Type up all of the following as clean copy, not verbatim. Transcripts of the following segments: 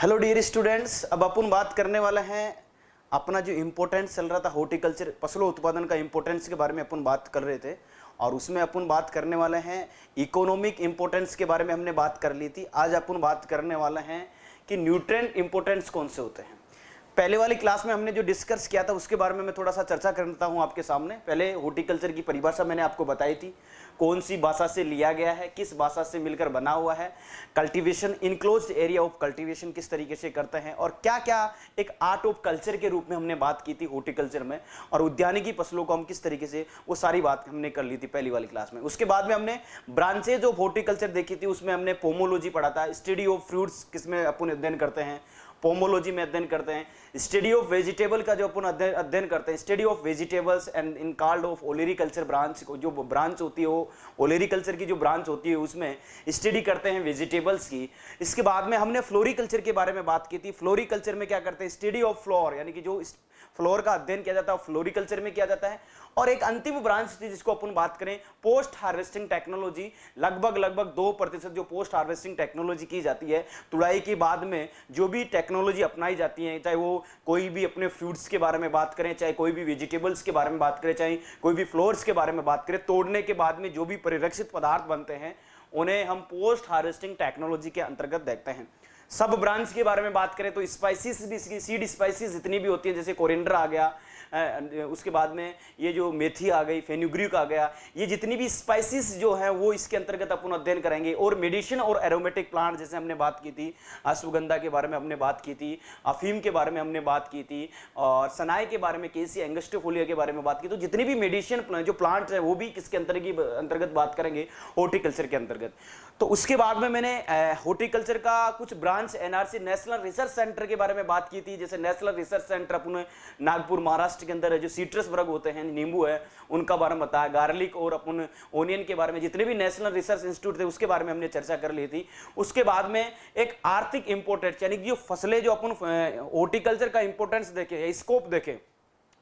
Hello dear students, अब अपन बात करने वाला है अपना जो इम्पोर्टेंस चल रहा था हॉर्टिकल्चर फसलों उत्पादन का इम्पोर्टेंस के बारे में अपन बात कर रहे थे और उसमें अपन बात करने वाले हैं इकोनॉमिक इम्पोर्टेंस के बारे में हमने बात कर ली थी। आज अपन बात करने वाले हैं कि न्यूट्रिएंट इम्पोर्टेंस कौन से होते हैं। पहले वाली क्लास में हमने जो डिस्कस किया था उसके बारे में मैं थोड़ा सा चर्चा करता हूं आपके सामने। पहले हॉर्टिकल्चर की परिभाषा मैंने आपको बताई थी, कौन सी भाषा से लिया गया है, किस भाषा से मिलकर बना हुआ है, cultivation enclosed area of cultivation किस तरीके से करते हैं और क्या क्या एक आर्ट ऑफ कल्चर के रूप में हमने बात की थी हॉर्टिकल्चर में, और उद्यानिकी फसलों को हम किस तरीके से, वो सारी बात हमने कर ली थी पहली वाली क्लास में। उसके बाद में हमने ब्रांचेज ऑफ हॉर्टिकल्चर देखी थी, उसमें हमने पोमोलॉजी पढ़ा था, स्टडी ऑफ फ्रूट्स किसमें अपन अध्ययन करते हैं, पोमोलॉजी में अध्ययन करते हैं, स्टडी ऑफ वेजिटेबल का जो अपन अध्ययन करते हैं, study of vegetables and in called off olericulture branch, जो ब्रांच होती है वो ओलेरिकल्चर की जो ब्रांच होती है उसमें स्टडी करते हैं वेजिटेबल्स की। इसके बाद में हमने फ्लोरिकल्चर के बारे में बात की थी। फ्लोरिकल्चर में क्या करते हैं, स्टडी ऑफ फ्लोर, यानी कि जो फ्लोर का अध्ययन किया जाता है फ्लोरिकल्चर में किया जाता है। और एक अंतिम ब्रांच थी जिसको अपन बात करें पोस्ट हार्वेस्टिंग टेक्नोलॉजी, लगभग 2% जो पोस्ट हार्वेस्टिंग टेक्नोलॉजी की जाती है, तुड़ाई के बाद में जो भी टेक्नोलॉजी अपनाई जाती है, चाहे वो कोई भी अपने फ्रूट्स के बारे में बात करें, चाहे कोई भी वेजिटेबल्स के बारे में बात करें, चाहे कोई भी फ्लोर्स के बारे में बात करें, तोड़ने के बाद में जो भी परिरक्षित पदार्थ बनते हैं उन्हें हम पोस्ट हार्वेस्टिंग टेक्नोलॉजी के अंतर्गत देखते हैं। सब ब्रांच के बारे में बात करें तो स्पाइसेस भी, सीड स्पाइसेस जितनी भी होती है, जैसे कोरिएंडर आ गया, उसके बाद में ये जो मेथी आ गई, फेनुग्रीक आ गया, ये जितनी भी स्पाइसेस जो हैं वो इसके अंतर्गत अपन अध्ययन करेंगे। और मेडिसिन और एरोमेटिक प्लांट जैसे हमने बात की थी, अश्वगंधा के बारे में हमने बात की थी, अफीम के बारे में हमने बात की थी, और सनाई के बारे में, केसी एंगस्टिफोलिया के बारे में बात की। तो जितनी भी मेडिसिन जो प्लांट्स हैं वो भी किसके अंतर्गत बात करेंगे, हॉर्टिकल्चर के अंतर्गत। तो उसके बाद में मैंने हॉर्टिकल्चर का कुछ branch NRC national research centre के बारे में बात की थी। जैसे नेशनल रिसर्च सेंटर अपने नागपुर महाराष्ट्र के अंदर है, जो सीट्रस वर्ग होते हैं, नींबू है, उनका बारे में बताया, गार्लिक और अपन ओनियन के बारे में, जितने भी नेशनल रिसर्च इंस्टीट्यूट थे उसके बारे में हमने चर्चा कर ली थी। उसके बाद में एक आर्थिक इंपोर्टेंस, यानी कि जो फसलें जो अपन हॉर्टिकल्चर का इंपोर्टेंस देखे, स्कोप देखे,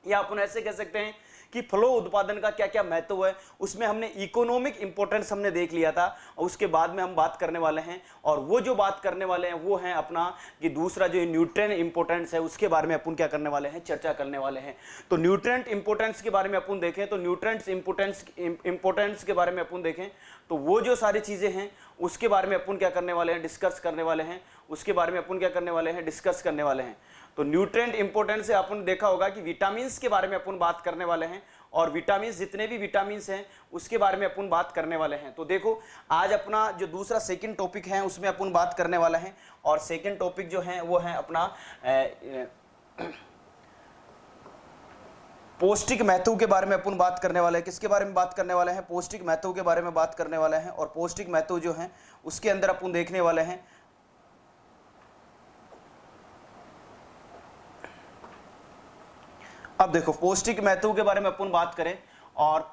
या अपन ऐसे कह सकते हैं कि फलों उत्पादन का क्या क्या महत्व है, उसमें हमने इकोनॉमिक इंपोर्टेंस हमने देख लिया था। और उसके बाद में हम बात करने वाले हैं, और वो जो बात करने वाले हैं वो है अपना कि दूसरा जो न्यूट्रिएंट इंपोर्टेंस है उसके बारे में अपन क्या करने वाले हैं, चर्चा करने वाले हैं। तो न्यूट्रिएंट इंपोर्टेंस के बारे में अपन देखें तो न्यूट्रिएंट्स इंपोर्टेंस के बारे में अपन देखें तो वो जो सारी चीजें हैं उसके बारे में अपन क्या करने वाले हैं, डिस्कस करने वाले हैं। उसके बारे में अपन क्या करने वाले हैं, डिस्कस करने वाले हैं। तो न्यूट्रिएंट इंपोर्टेंस से अपन देखा होगा कि विटामिन्स के बारे में अपन बात करने वाले हैं, और विटामिन्स जितने भी विटामिन्स हैं उसके बारे में अपन बात करने वाले हैं। तो देखो आज अपना जो दूसरा सेकंड टॉपिक है उसमें अपन बात करने वाला है, और सेकंड टॉपिक जो है वो है अपना पौष्टिक महत्व के बारे में अपन बात करने वाले हैं। किसके बारे में बात करने वाले हैं, पौष्टिक महत्व के बारे में बात करने वाले हैं। और पौष्टिक महत्व जो है उसके अंदर अपन देखने वाले हैं अब देखो पौष्टिक महत्व के बारे में अपन बात करें, और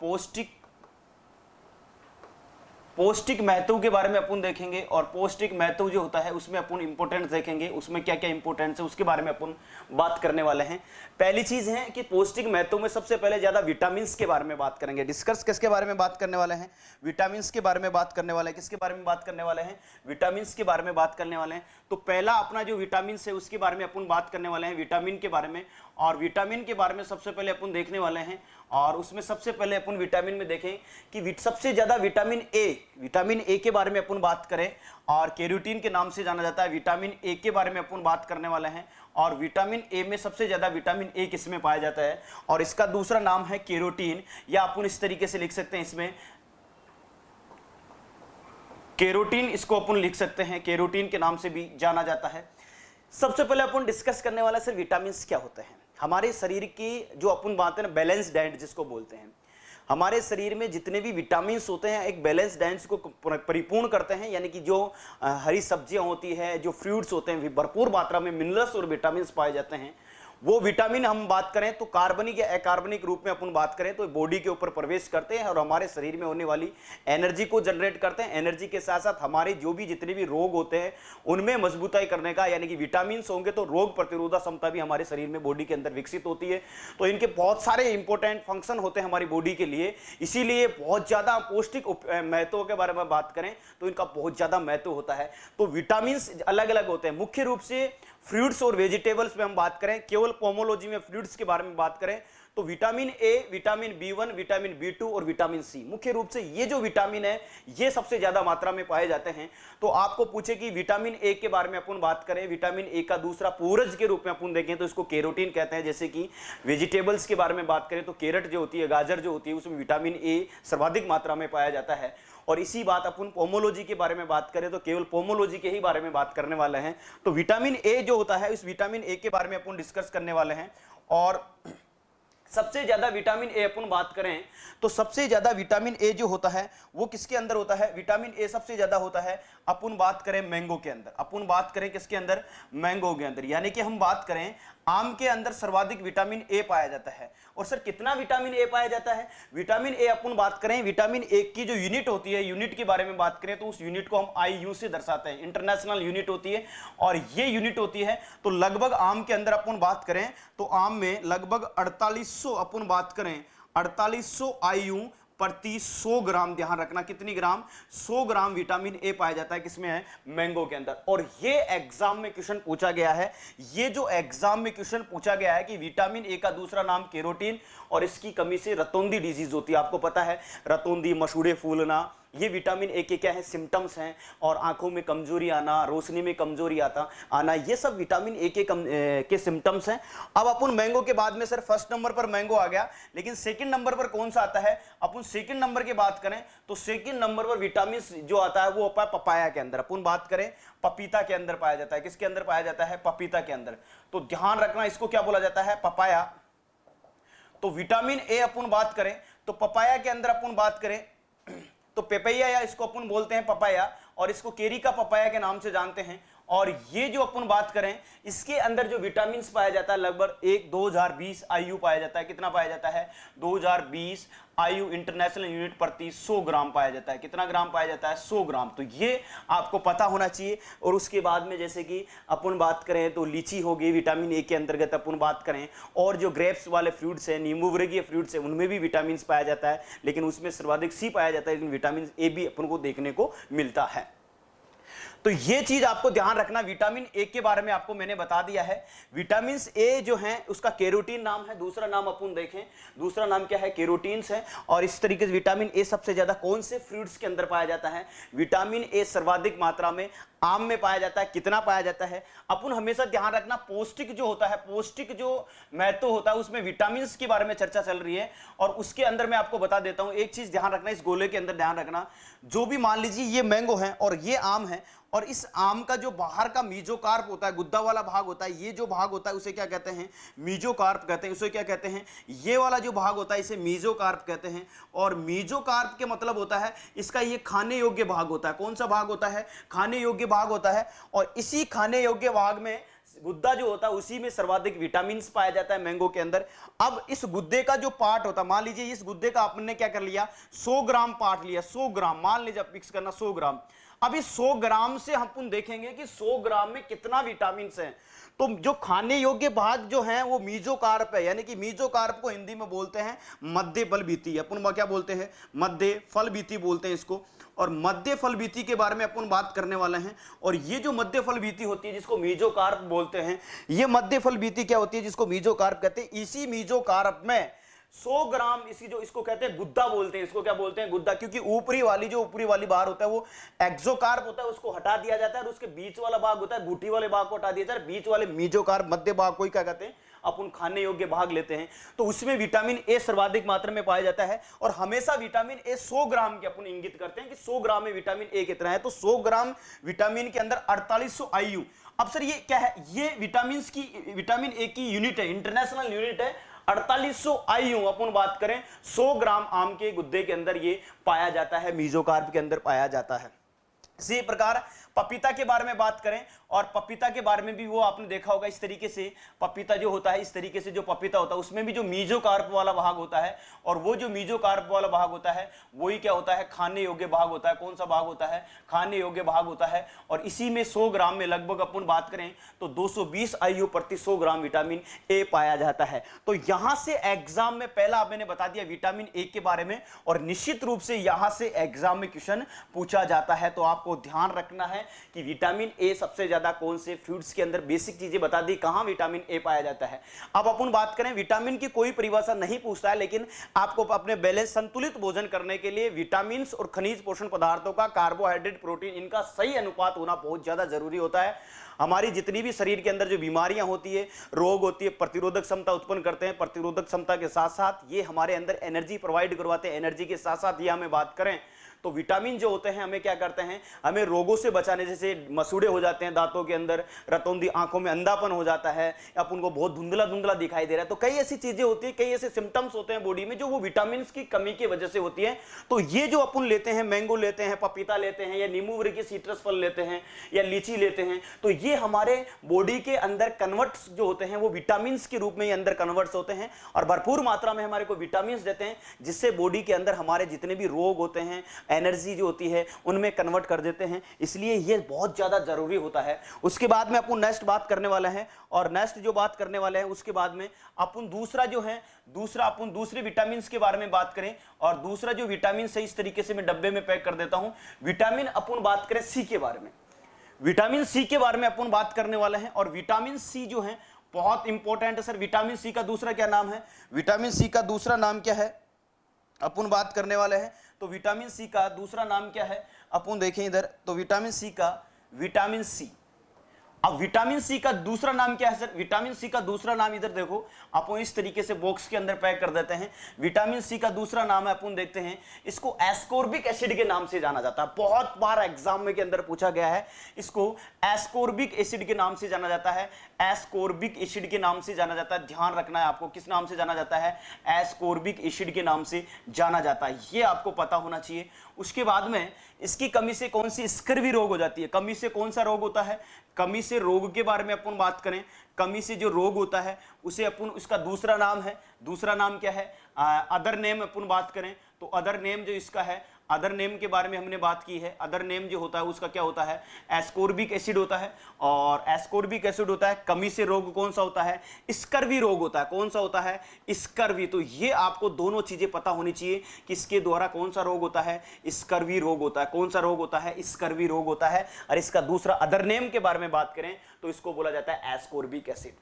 पौष्टिक महत्व के बारे में अपन देखेंगे, और पौष्टिक महत्व जो होता है उसमें अपन इंपोर्टेंस देखेंगे, उसमें क्या क्या इंपोर्टेंस है उसके बारे में अपन बात करने वाले हैं। पहली चीज है कि पौष्टिक महत्व में सबसे पहले ज्यादा विटामिन्स के बारे में बात करेंगे। डिस्कस किसके बारे में बात करने वाले हैं, विटामिन्स के बारे में बात करने वाले हैं। किसके बारे में बात करने वाले हैं, विटामिन्स के बारे में बात करने वाले हैं। तो पहला अपना जो विटामिन है उसके बारे में अपन बात करने वाले हैं, विटामिन के बारे में। और विटामिन के बारे में सबसे पहले अपन देखने वाले हैं, और उसमें सबसे पहले अपन विटामिन में देखें कि सबसे ज्यादा विटामिन ए के बारे में अपन बात करें, और कैरोटीन के नाम से जाना जाता है, विटामिन ए के बारे में अपन बात करने वाले हैं। और विटामिन ए में सबसे ज्यादा विटामिन ए किसमें पाया जाता है, और इसका दूसरा नाम है कैरोटीन, या अपन इस तरीके से लिख सकते हैं इसमें कैरोटीन, इसको अपन लिख सकते हैं, कैरोटीन के नाम से भी जाना जाता है। सबसे पहले अपन डिस्कस करने वाला सर विटामिन क्या होते हैं। हमारे शरीर की जो अपन बात है ना, बैलेंस डाइट जिसको बोलते हैं, हमारे शरीर में जितने भी विटामिन होते हैं एक बैलेंस डाइट को परिपूर्ण करते हैं। यानी कि जो हरी सब्जियां होती है, जो फ्रूट्स होते हैं, भरपूर मात्रा में मिनरल्स और विटामिन पाए जाते हैं, वो विटामिन हम बात करें तो कार्बनिक या अकार्बनिक रूप में अपन बात करें तो बॉडी के ऊपर प्रवेश करते हैं और हमारे शरीर में होने वाली एनर्जी को जनरेट करते हैं। एनर्जी के साथ साथ हमारे जो भी जितने भी रोग होते हैं उनमें मजबूताई करने का, यानी कि विटामिन होंगे तो रोग प्रतिरोधक क्षमता भी हमारे शरीर में बॉडी के अंदर विकसित होती है। तो इनके बहुत सारे इंपॉर्टेंट फंक्शन होते हैं हमारी बॉडी के लिए, इसीलिए बहुत ज्यादा पौष्टिक महत्व के बारे में बात करें तो इनका बहुत ज्यादा महत्व होता है। तो विटामिन अलग अलग होते हैं, मुख्य रूप से फ्रूट्स और वेजिटेबल्स में हम बात करें, केवल पोमोलॉजी में फ्रूट्स के बारे में बात करें तो vitamin A, vitamin B1, vitamin B2 और विटामिन सी, मुख्य रूप से ये जो विटामिन है ये सबसे ज्यादा मात्रा में पाए जाते हैं। तो आपको पूछे कि विटामिन ए के बारे में अपन बात करें, विटामिन ए का दूसरा पूरज के रूप में अपन देखें तो इसको कैरोटीन कहते हैं। जैसे कि वेजिटेबल्स के बारे में बात करें तो कैरेट जो होती है, गाजर जो होती है, उसमें विटामिन ए सर्वाधिक मात्रा में पाया जाता है। और इसी बात अपन पोमोलॉजी के बारे में बात करें तो केवल पोमोलॉजी के ही बारे में बात करने वाले हैं। तो विटामिन ए जो होता है, इस विटामिन ए के बारे में अपन डिस्कस करने वाले हैं। और सबसे ज्यादा विटामिन ए अपन बात करें तो सबसे ज्यादा विटामिन ए जो होता है वो किसके अंदर होता है? विटामिन ए सबसे ज्यादा होता है अपन बात करें मैंगो के अंदर। अपन बात करें किसके अंदर? मैंगो के अंदर। यानी कि हम बात करें आम के अंदर सर्वाधिक विटामिन ए पाया जाता है। और सर कितना विटामिन ए पाया जाता है? विटामिन ए अपन बात करें, विटामिन ए की जो यूनिट होती है, यूनिट के बारे में बात करें तो उस यूनिट को हम IU से दर्शाते हैं, इंटरनेशनल यूनिट होती है। और ये यूनिट होती है तो लगभग आम के अंदर अपन बात करें तो आम में लगभग 4800 अपन बात करें 4800 IU प्रति 100 ग्राम। ध्यान रखना कितनी ग्राम? 100 ग्राम विटामिन ए पाया जाता है किसमें है? मैंगो के अंदर। और ये एग्जाम में क्वेश्चन पूछा गया है, ये जो एग्जाम में क्वेश्चन पूछा गया है कि विटामिन ए का दूसरा नाम कैरोटीन और इसकी कमी से रतौंधी डिजीज होती है। आपको पता है रतौंधी, मसूड़े फूलना, ये विटामिन ए के क्या है? सिम्टम्स हैं। और आंखों में कमजोरी आना, रोशनी में कमजोरी आना, ये सब विटामिन ए के सिम्टम्स हैं। अब अपन मैंगो के बाद में सर फर्स्ट नंबर पर मैंगो आ गया, लेकिन सेकंड नंबर पर कौन सा आता है? अपन सेकंड नंबर की बात करें तो सेकंड नंबर पर विटामिन जो आता है वो होता है पपाया के अंदर। अपन बात करें पपीता के अंदर पाया जाता है। किसके अंदर पाया जाता है? पपीता के अंदर। तो ध्यान रखना इसको क्या बोला जाता है? पपाया। तो विटामिन ए अपन बात करें तो पपाया के अंदर अपन बात करें तो पेपैया, या इसको अपन बोलते हैं पपाया, और इसको केरी का पपाया के नाम से जानते हैं। और ये जो अपन बात करें इसके अंदर जो विटामिन पाया जाता है लगभग 2020 IU पाया जाता है। कितना पाया जाता है? 2020 IU इंटरनेशनल यूनिट प्रति 100 ग्राम पाया जाता है। कितना ग्राम पाया जाता है? 100 ग्राम। तो ये आपको पता होना चाहिए। और उसके बाद में जैसे कि अपन बात करें तो लीची हो गई विटामिन ए के अंतर्गत अपन बात करें, और जो ग्रेप्स वाले फ्रूट्स हैं, नींबू वर्गीय फ्रूट्स हैं, उनमें भी विटामिन पाया जाता है, लेकिन उसमें सर्वाधिक सी पाया जाता है, लेकिन विटामिन ए भी अपन को देखने को मिलता है। तो ये चीज आपको ध्यान रखना। विटामिन ए के बारे में आपको मैंने बता दिया है। विटामिन ए जो है उसका कैरोटीन नाम है, दूसरा नाम अपन देखें, दूसरा नाम क्या है? कैरोटीन्स है। और इस तरीके से विटामिन ए सबसे ज्यादा कौन से फ्रूट्स के अंदर पाया जाता है? विटामिन ए सर्वाधिक मात्रा में आम में पाया जाता है। कितना पाया जाता है? अपन हमेशा ध्यान रखना पौष्टिक जो होता है, पौष्टिक जो महत्व होता है उसमें विटामिन के बारे में चर्चा चल रही है। और उसके अंदर मैं आपको बता देता हूं एक चीज ध्यान रखना, इस गोले के अंदर ध्यान रखना, जो भी मान लीजिए ये मैंगो है और ये आम है, और इस आम का जो बाहर का मीजोकार्प होता है, गुद्दा वाला भाग होता है, ये जो भाग होता है उसे क्या कहते हैं? मीजोकार्प कहते हैं। उसे क्या कहते हैं? ये वाला जो भाग होता है इसे मीजोकार्प कहते हैं। और मीजोकार्प के मतलब होता है इसका ये खाने योग्य भाग होता है। कौन सा भाग होता है? खाने योग्य भाग होता है। और इसी खाने योग्य भाग में गुद्दा जो होता है उसी में सर्वाधिक विटामिन पाया जाता है मैंगो के अंदर। अब इस गुद्दे का जो पार्ट होता है, मान लीजिए इस गुद्दे का आपने क्या कर लिया? 100 ग्राम पार्ट लिया, 100 ग्राम मान लीजिए, आप फिक्स करना 100 ग्राम। अब इस 100 ग्राम से हम देखेंगे कि 100 ग्राम में कितना विटामिन है। तो जो खाने योग्य भाग जो है वो मीजोकार्प है, यानी कि मीजोकार्प को हिंदी में बोलते हैं मध्य फल बीती। अपन क्या बोलते हैं? मध्य फल बीती बोलते हैं इसको। और मध्य फल बीती के बारे में अपन बात करने वाले हैं। और ये जो मध्य फल बीती होती है जिसको मीजोकार्प बोलते हैं, ये मध्य फल बीती क्या होती है जिसको मीजोकार्प कहते हैं। इसी मीजोकार्प में 100 ग्राम इसको कहते हैं गुद्दा बोलते हैं। इसको क्या बोलते हैं? गुद्दा। क्योंकि ऊपरी वाली बार होता है वो एक्सोकार्प होता है, उसको हटा दिया जाता है, और उसके बीच वाला भाग होता है गुठी वाले भाग को हटा दिया जाता है, बीच वाले मीजोकार्प मध्य भाग को ही क्या कहते हैं? अपन खाने योग्य भाग लेते हैं। तो उसमें विटामिन ए सर्वाधिक मात्रा में पाया जाता है। और हमेशा विटामिन ए 100 ग्राम के अपन इंगित करते हैं कि 100 ग्राम में विटामिन ए कितना है। तो 100 ग्राम विटामिन के अंदर 4800 IU। अब सर ये क्या है? ये विटामिन ए की यूनिट है, इंटरनेशनल यूनिट है। 4800 IU अपन बात करें 100 ग्राम आम के गुद्दे के अंदर ये पाया जाता है, मीजोकार्प के अंदर पाया जाता है। इसी प्रकार पपीता के बारे में बात करें, और पपीता के बारे में भी वो आपने देखा होगा, इस तरीके से पपीता जो होता है, इस तरीके से जो पपीता होता है उसमें भी जो मीजोकार्प वाला भाग होता है, और वो जो मीजोकार्प वाला भाग होता है वही क्या होता है, खाने योग्य भाग होता है। कौन सा भाग होता है, खाने योग्य भाग होता है। और इसी में 100 ग्राम में लगभग अपन बात करें तो 220 IU प्रति 100 ग्राम विटामिन ए पाया जाता है। तो यहां से एग्जाम में पहला मैंने बता दिया विटामिन ए के बारे में, और निश्चित रूप से यहां से एग्जाम में क्वेश्चन पूछा जाता है। तो आपको ध्यान रखना है कि विटामिन ए सबसे ज्यादा कौन से फ्रूट्स के अंदर, बेसिक चीजें बता दी कहां विटामिन ए पाया जाता है। अब अपन बात करें, विटामिन की कोई परिभाषा नहीं पूछता है, लेकिन आपको अपने बैलेंस संतुलित भोजन करने के लिए विटामिन और खनिज पोषण पदार्थों का, कार्बोहाइड्रेट, प्रोटीन, इनका सही अनुपात होना बहुत ज्यादा जरूरी होता है। हमारी जितनी भी शरीर के अंदर जो बीमारियां होती है, रोग होती है, प्रतिरोधक क्षमता उत्पन्न करते हैं। प्रतिरोधक क्षमता के साथ साथ ये हमारे अंदर एनर्जी प्रोवाइड करवाते हैं। एनर्जी के साथ साथ ये हमें बात करें तो विटामिन जो होते हैं हमें क्या करते हैं, हमें रोगों से बचाने, जैसे मसूड़े हो जाते हैं दांतों के अंदर, रतौंधी, आंखों में अंधापन हो जाता है, अपन को बहुत धुंधला धुंधला दिखाई दे रहा है। तो कई ऐसी चीजें होती है, कई ऐसे सिम्टम्स होते हैं बॉडी में जो वो विटामिन की कमी की वजह से होती है। तो ये जो अपन लेते हैं, मैंगो लेते हैं, पपीता लेते हैं, या नींबू वर्ग के सिट्रस फल लेते हैं, या लीची लेते हैं, तो ये हमारे बॉडी के अंदर कन्वर्ट्स जो होते हैं वो विटामिन के रूप में अंदर कन्वर्ट्स होते हैं, और भरपूर मात्रा में हमारे को विटामिन देते हैं, जिससे बॉडी के अंदर हमारे जितने भी रोग होते हैं, एनर्जी जो होती है उनमें कन्वर्ट कर देते हैं। इसलिए ये बहुत ज्यादा जरूरी होता है। उसके बाद में अपन नेक्स्ट बात करने वाला है, और नेक्स्ट जो बात करने वाले हैं उसके बाद में अपन दूसरा जो है, अपन दूसरे विटामिन के बारे में बात करें। और दूसरा जो विटामिन है इस तरीके से मैं डब्बे में पैक कर देता हूं। विटामिन अपन बात करें सी के बारे में, विटामिन सी के बारे में अपन बात करने वाले हैं। और विटामिन सी जो है बहुत इंपॉर्टेंट है सर। विटामिन सी का दूसरा क्या नाम है, विटामिन सी का दूसरा नाम क्या है अपन बात करने वाले हैं। तो विटामिन सी का दूसरा नाम क्या है, अपन देखें इधर, तो विटामिन सी का, विटामिन सी, अब विटामिन सी का दूसरा नाम क्या है सर, विटामिन सी का दूसरा नाम इधर देखो, अपन इस तरीके से बॉक्स के अंदर पैक कर देते हैं। विटामिन सी का दूसरा नाम है, अपन देखते हैं, इसको एस्कोर्बिक एसिड के नाम से जाना जाता है। बहुत बार एग्जाम में के अंदर पूछा गया है, इसको एस्कोर्बिक एसिड के नाम से जाना जाता है। एस्कोर्बिक एसिड के नाम से जाना जाता है। ध्यान रखना है आपको, किस नाम से जाना जाता है, एस्कोर्बिक एसिड के नाम से जाना जाता है, ये आपको पता होना चाहिए। उसके बाद में इसकी कमी से कौन सी स्कर्वी रोग हो जाती है, कमी से कौन सा रोग होता है, कमी से रोग के बारे में अपन बात करें, कमी से जो रोग होता है उसे अपन, उसका दूसरा नाम है, दूसरा नाम क्या है, अदर नेम अपन बात करें तो अदर नेम जो इसका है, अदर नेम के बारे में हमने बात की है। अदर नेम जो होता है उसका क्या होता है, एस्कोर्बिक एसिड होता है। और एस्कोर्बिक एसिड होता है, कमी से रोग कौन सा होता है, स्कर्वी रोग होता है। कौन सा होता है, स्कर्वी। तो ये आपको दोनों चीजें पता होनी चाहिए कि इसके द्वारा कौन सा रोग होता है, स्कर्वी रोग होता है। कौन सा रोग होता है, स्कर्वी रोग होता है। और इसका दूसरा अदर नेम के बारे में बात करें तो इसको बोला जाता है एस्कोर्बिक एसिड।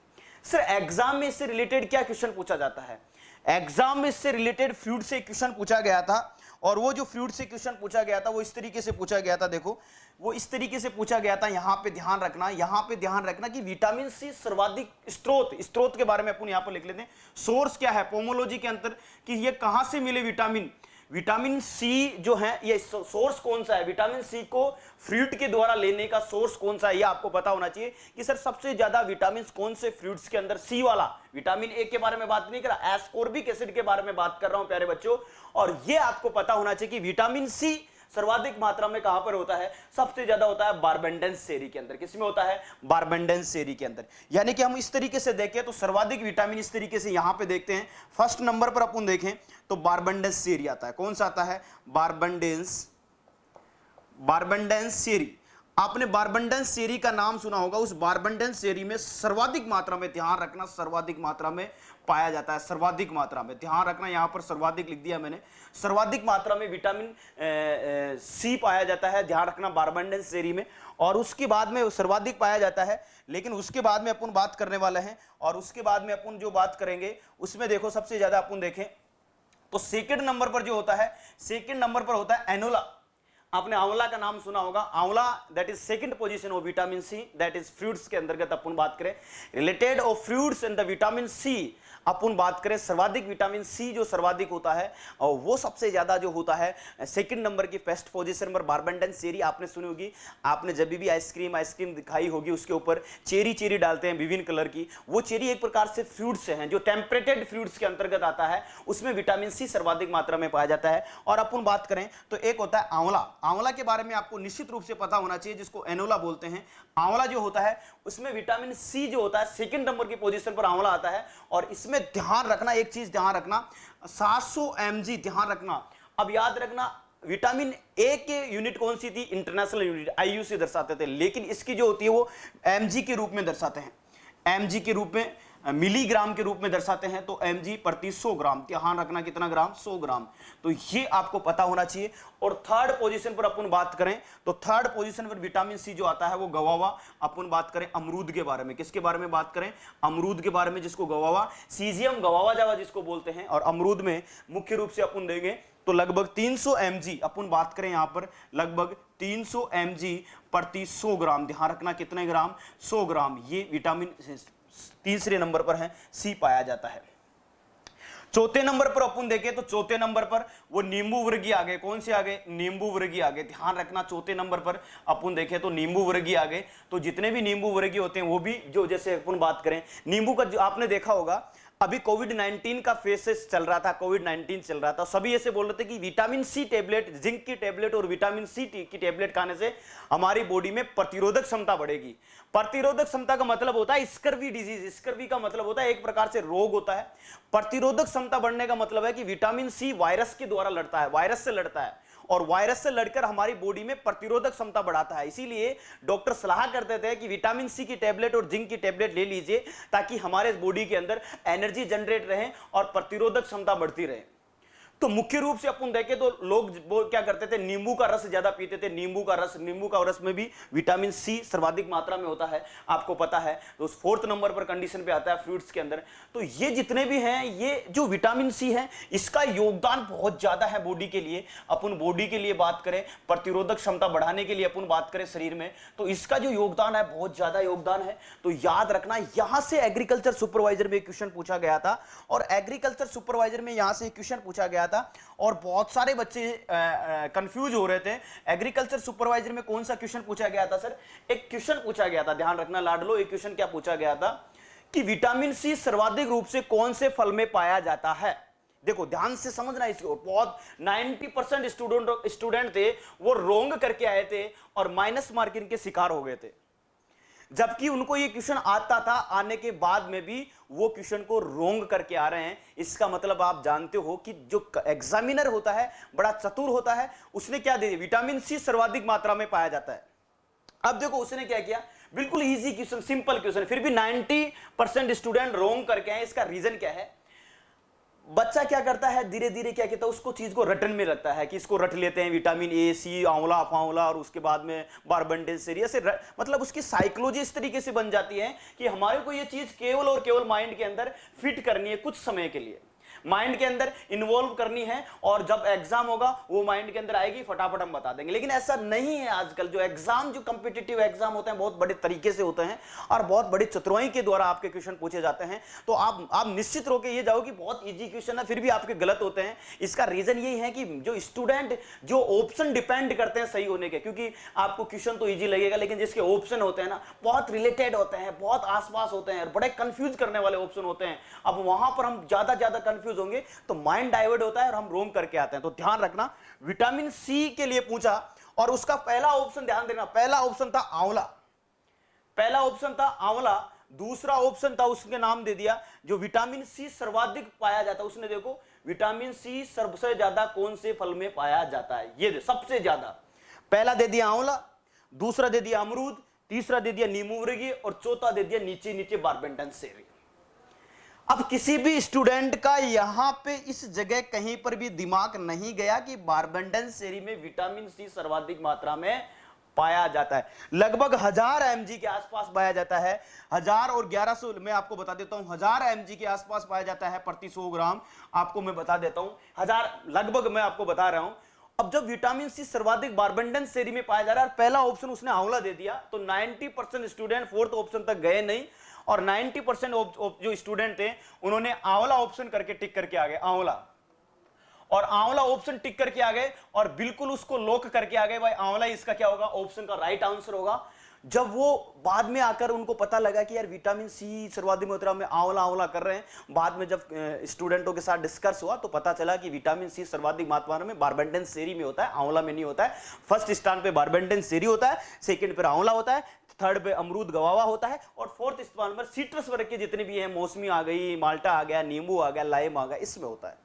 सर एग्जाम में इससे रिलेटेड क्या क्वेश्चन पूछा जाता है, एग्जाम में इससे रिलेटेड फ्लूइड से क्वेश्चन पूछा गया था। और वो जो फ्लूइड से क्वेश्चन पूछा गया था वो इस तरीके से पूछा गया था, देखो वो इस तरीके से पूछा गया था। यहां पे ध्यान रखना, यहां पे ध्यान रखना कि विटामिन सी सर्वाधिक स्रोत के बारे में अपन यहां पर लिख लेते हैं। सोर्स क्या है पोमोलॉजी के अंदर कि ये कहां से मिले विटामिन, विटामिन सी जो है ये सोर्स कौन सा है, विटामिन सी को फ्रूट के द्वारा लेने का सोर्स कौन सा है, ये आपको पता होना चाहिए कि सर सबसे ज्यादा विटामिन कौन से फ्रूट्स के अंदर, सी वाला। विटामिन ए के बारे में बात नहीं कर रहा, एस्कोर्बिक एसिड के बारे में बात कर रहा हूं प्यारे बच्चों। और ये आपको पता होना चाहिए कि विटामिन सी सर्वाधिक मात्रा में कहां पर होता है, सबसे ज्यादा होता है बारबेंडेंस सेरी के अंदर। किसमें होता है, बारबेंडेंस सेरी के अंदर। यानी कि हम इस तरीके से देखें तो सर्वाधिक विटामिन इस तरीके से यहां पे देखते हैं। फर्स्ट नंबर पर अपन देखें तो बारबेंडेंस सेरी आता है। कौन सा आता है, बारबेंडेंस सेरी। आपने बारबेंडेंस सेरी का नाम सुना होगा। उस बारबेंडेंस सेरी में सर्वाधिक मात्रा में, ध्यान रखना, सर्वाधिक मात्रा में पाया जाता है। सर्वाधिक मात्रा में ध्यान रखना, यहां पर सर्वाधिक लिख दिया मैंने। सर्वाधिक मात्रा में विटामिन सी पाया जाता है, ध्यान रखना, बारबेंडेंस सेरी में। और उसके बाद में सर्वाधिक पाया जाता है। लेकिन उसके बाद में अपन बात करने वाले हैं, और उसके बाद में अपन जो बात करेंगे उसमें देखो सबसे ज्यादा अपन देखें तो सेकंड नंबर पर जो होता है, सेकंड नंबर पर होता है एनोला। आपने आंवला का नाम सुना होगा, amla that is second position of vitamin C, that is fruits के अंतर्गत अपन बात करें related of fruits and the vitamin C. अपन बात करें सर्वाधिक विटामिन सी जो सर्वाधिक होता है और वो सबसे ज्यादा जो होता है सेकंड नंबर की फर्स्ट पोजीशन पर बारबेंडेंस चेरी। आपने सुनी होगी, आपने जब भी आइसक्रीम दिखाई होगी उसके ऊपर चेरी डालते हैं विभिन्न कलर की, वो चेरी एक प्रकार से फ्रूट्स हैं जो टेम्परेटेड फ्रूट्स के अंतर्गत आता है, उसमें विटामिन सी सर्वाधिक मात्रा में पाया जाता है। और अपन बात करें तो एक होता है आंवला। आंवला के बारे में आपको निश्चित रूप से पता होना चाहिए, जिसको एनोला बोलते हैं। आंवला जो होता है उसमें विटामिन सी जो होता है सेकंड नंबर की पोजीशन पर आंवला आता है। और इसमें ध्यान रखना, एक चीज ध्यान रखना, 700 mg ध्यान रखना। अब याद रखना विटामिन ए के यूनिट कौन सी थी, इंटरनेशनल यूनिट आईयू से दर्शाते थे, लेकिन इसकी जो होती है वो एमजी के रूप में दर्शाते हैं, एमजी के रूप में, मिलीग्राम के रूप में दर्शाते हैं। तो mg प्रति 100 ग्राम, ध्यान रखना कितना ग्राम, 100 ग्राम। तो ये आपको पता होना चाहिए। और थर्ड पोजीशन पर अपन बात करें तो थर्ड पोजीशन पर विटामिन सी जो आता है वो गवावा। अपन बात करें अमरूद के बारे में, किसके बारे में बात करें, अमरूद के बारे में, जिसको गवावा, सीजियम गवावा जावा जिसको बोलते हैं। और अमरूद में मुख्य रूप से अपन देंगे तो लगभग 300 mg, अपन बात करें यहां पर लगभग 300 mg प्रति 100 ग्राम, ध्यान रखना कितने ग्राम, 100 ग्राम। ये विटामिन तीसरे नंबर पर है, सी पाया जाता है। चौथे नंबर पर अपन देखें तो चौथे नंबर पर वो नींबू वर्गीय आ गए, कौन से आ गए, नींबू वर्गीय आ गए। ध्यान रखना चौथे नंबर पर अपन देखें तो नींबू वर्गीय आ गए। तो जितने भी नींबू वर्गीय होते हैं वो भी, जो जैसे अपन बात करें नींबू का, जो आपने देखा होगा अभी कोविड-19 का फेसेस चल रहा था, कोविड-19 चल रहा था, सभी ऐसे बोल रहे थे कि विटामिन सी टेबलेट, जिंक की टेबलेट और विटामिन सी की टेबलेट खाने से हमारी बॉडी में प्रतिरोधक क्षमता बढ़ेगी। प्रतिरोधक क्षमता का मतलब होता है स्कर्वी डिजीज, स्कर्वी का मतलब होता है एक प्रकार से रोग होता है। प्रतिरोधक क्षमता बढ़ने का मतलब है कि विटामिन सी वायरस के द्वारा लड़ता है, वायरस से लड़ता है, और वायरस से लड़कर हमारी बॉडी में प्रतिरोधक क्षमता बढ़ाता है। इसीलिए डॉक्टर सलाह करते थे कि विटामिन सी की टेबलेट और जिंक की टेबलेट ले लीजिए ताकि हमारे बॉडी के अंदर एनर्जी जनरेट रहे और प्रतिरोधक क्षमता बढ़ती रहे। तो मुख्य रूप से अपन देखें तो लोग वो क्या करते थे, नींबू का रस ज्यादा पीते थे। नींबू का रस में भी विटामिन सी सर्वाधिक मात्रा में होता है, आपको पता है। तो उस 4th नंबर पर कंडीशन पे आता है फ्रूट्स के अंदर। तो ये जितने भी हैं, ये जो विटामिन सी है इसका योगदान बहुत ज्यादा है बॉडी के लिए। अपन बॉडी के लिए बात करें, प्रतिरोधक क्षमता बढ़ाने के लिए अपन बात करें शरीर में, तो इसका जो योगदान है बहुत ज्यादा योगदान है। तो याद रखना, यहां से एग्रीकल्चर सुपरवाइजर में क्वेश्चन पूछा गया था, और एग्रीकल्चर सुपरवाइजर में यहां से क्वेश्चन पूछा गया था, और बहुत सारे बच्चे कंफ्यूज हो रहे थे। एग्रीकल्चर सुपरवाइजर में कौन सा क्वेश्चन पूछा गया था सर, एक क्वेश्चन पूछा गया था, ध्यान रखना लाडलो, एक क्वेश्चन क्या पूछा गया था कि विटामिन सी सर्वाधिक रूप से कौन से फल में पाया जाता है। देखो ध्यान से समझना इसको, बहुत 90% स्टूडेंट थे वो रोंग करके आए थे और माइनस मार्किंग के शिकार हो गए थे, जबकि उनको ये क्वेश्चन आता था, आने के बाद में भी वो क्वेश्चन को रोंग करके आ रहे हैं। इसका मतलब आप जानते हो कि जो एग्जामिनर होता है बड़ा चतुर होता है, उसने क्या दे दिया, विटामिन सी सर्वाधिक मात्रा में पाया जाता है। अब देखो उसने क्या किया, बिल्कुल इजी क्वेश्चन, सिंपल क्वेश्चन, फिर भी 90% स्टूडेंट रोंग करके आए। इसका रीजन क्या है, बच्चा क्या करता है, धीरे धीरे क्या कहता है, उसको चीज को रटन में रखता है कि इसको रट लेते हैं, विटामिन ए, सी, आंवला, फांवला, और उसके बाद में बारबंडेज से ऐसे मतलब उसकी साइकोलॉजी इस तरीके से बन जाती है कि हमारे को ये चीज केवल और केवल माइंड के अंदर फिट करनी है, कुछ समय के लिए माइंड के अंदर इन्वॉल्व करनी है, और जब एग्जाम होगा वो माइंड के अंदर आएगी, फटाफट हम बता देंगे। लेकिन ऐसा नहीं है आजकल। जो एग्जाम, जो कॉम्पिटिटिव एग्जाम होते हैं बहुत बड़े तरीके से होते हैं और बहुत बड़ी चतुराई के द्वारा आपके क्वेश्चन पूछे जाते हैं। तो आप निश्चित होकर ये जाओ कि बहुत इजी क्वेश्चन है, फिर भी आपके गलत होते हैं। इसका रीजन यही है कि जो स्टूडेंट, जो ऑप्शन डिपेंड करते हैं सही होने के, क्योंकि आपको क्वेश्चन तो ईजी लगेगा लेकिन जिसके ऑप्शन होते हैं ना बहुत रिलेटेड होते हैं, बहुत आसपास होते हैं, बड़े कंफ्यूज करने वाले ऑप्शन होते हैं, अब वहां पर हम ज्यादा कंफ्यूज होंगे तो माइंड डाइवर्ट होता है और हम रोंग करके आते हैं। तो ध्यान रखना, विटामिन सी के लिए पूछा और उसका पहला ऑप्शन, ध्यान देना, पहला ऑप्शन था आंवला, पहला ऑप्शन था आंवला। दूसरा ऑप्शन था, उसके नाम दे दिया, जो विटामिन सी सर्वाधिक पाया जाता है, उसने देखो विटामिन सी सबसे ज्यादा कौन से फल में पाया जाता है, ये सबसे ज्यादा। पहला दे दिया आंवला, दूसरा दे दिया अमरूद, तीसरा दे दिया नींबू वर्गीय, और चौथा दे दिया नीचे नीचे बारबेंडेंस सेरी। अब किसी भी स्टूडेंट का यहां पे इस जगह कहीं पर भी दिमाग नहीं गया कि बारबेंडेंस सेरी में विटामिन सी सर्वाधिक मात्रा में पाया जाता है, लगभग 1000 mg के आसपास पाया जाता है। 1000 और 1100 मैं आपको बता देता हूं, 1000 mg के आसपास पाया जाता है प्रति 100 ग्राम। आपको मैं बता देता हूं 1000 लगभग मैं आपको बता रहा हूं। अब जब विटामिन सी सर्वाधिक बारबेंडेंस सेरी में पाया जा रहा है, पहला ऑप्शन उसने आंवला दे दिया, तो 90% स्टूडेंट 4th ऑप्शन तक गए नहीं, और 90% जो स्टूडेंट थे उन्होंने आंवला ऑप्शन करके टिक करके आ गए, आंवला, और आंवला ऑप्शन टिक करके आ गए और बिल्कुल उसको लॉक करके आ गए, भाई आंवला इसका क्या होगा, ऑप्शन का राइट आंसर होगा। जब वो बाद में आकर उनको पता लगा कि यार विटामिन सी सर्वाधिक मात्रा में आंवला आंवला कर रहे हैं, बाद में जब स्टूडेंटों के साथ डिस्कस हुआ तो पता चला कि विटामिन सी सर्वाधिक मात्रा में बारबेंडेन सेरी में होता है, आंवला में नहीं होता है। फर्स्ट स्थान पे बारबेंडेन सेरी होता है, सेकंड पे आंवला होता है, थर्ड पे अमरूद गवावा होता है, और फोर्थ स्थान पर सिट्रस वर्ग के जितने भी हैं, मौसमी आ गई, माल्टा आ गया, नींबू आ गया, लाइम आ गया, इसमें होता है।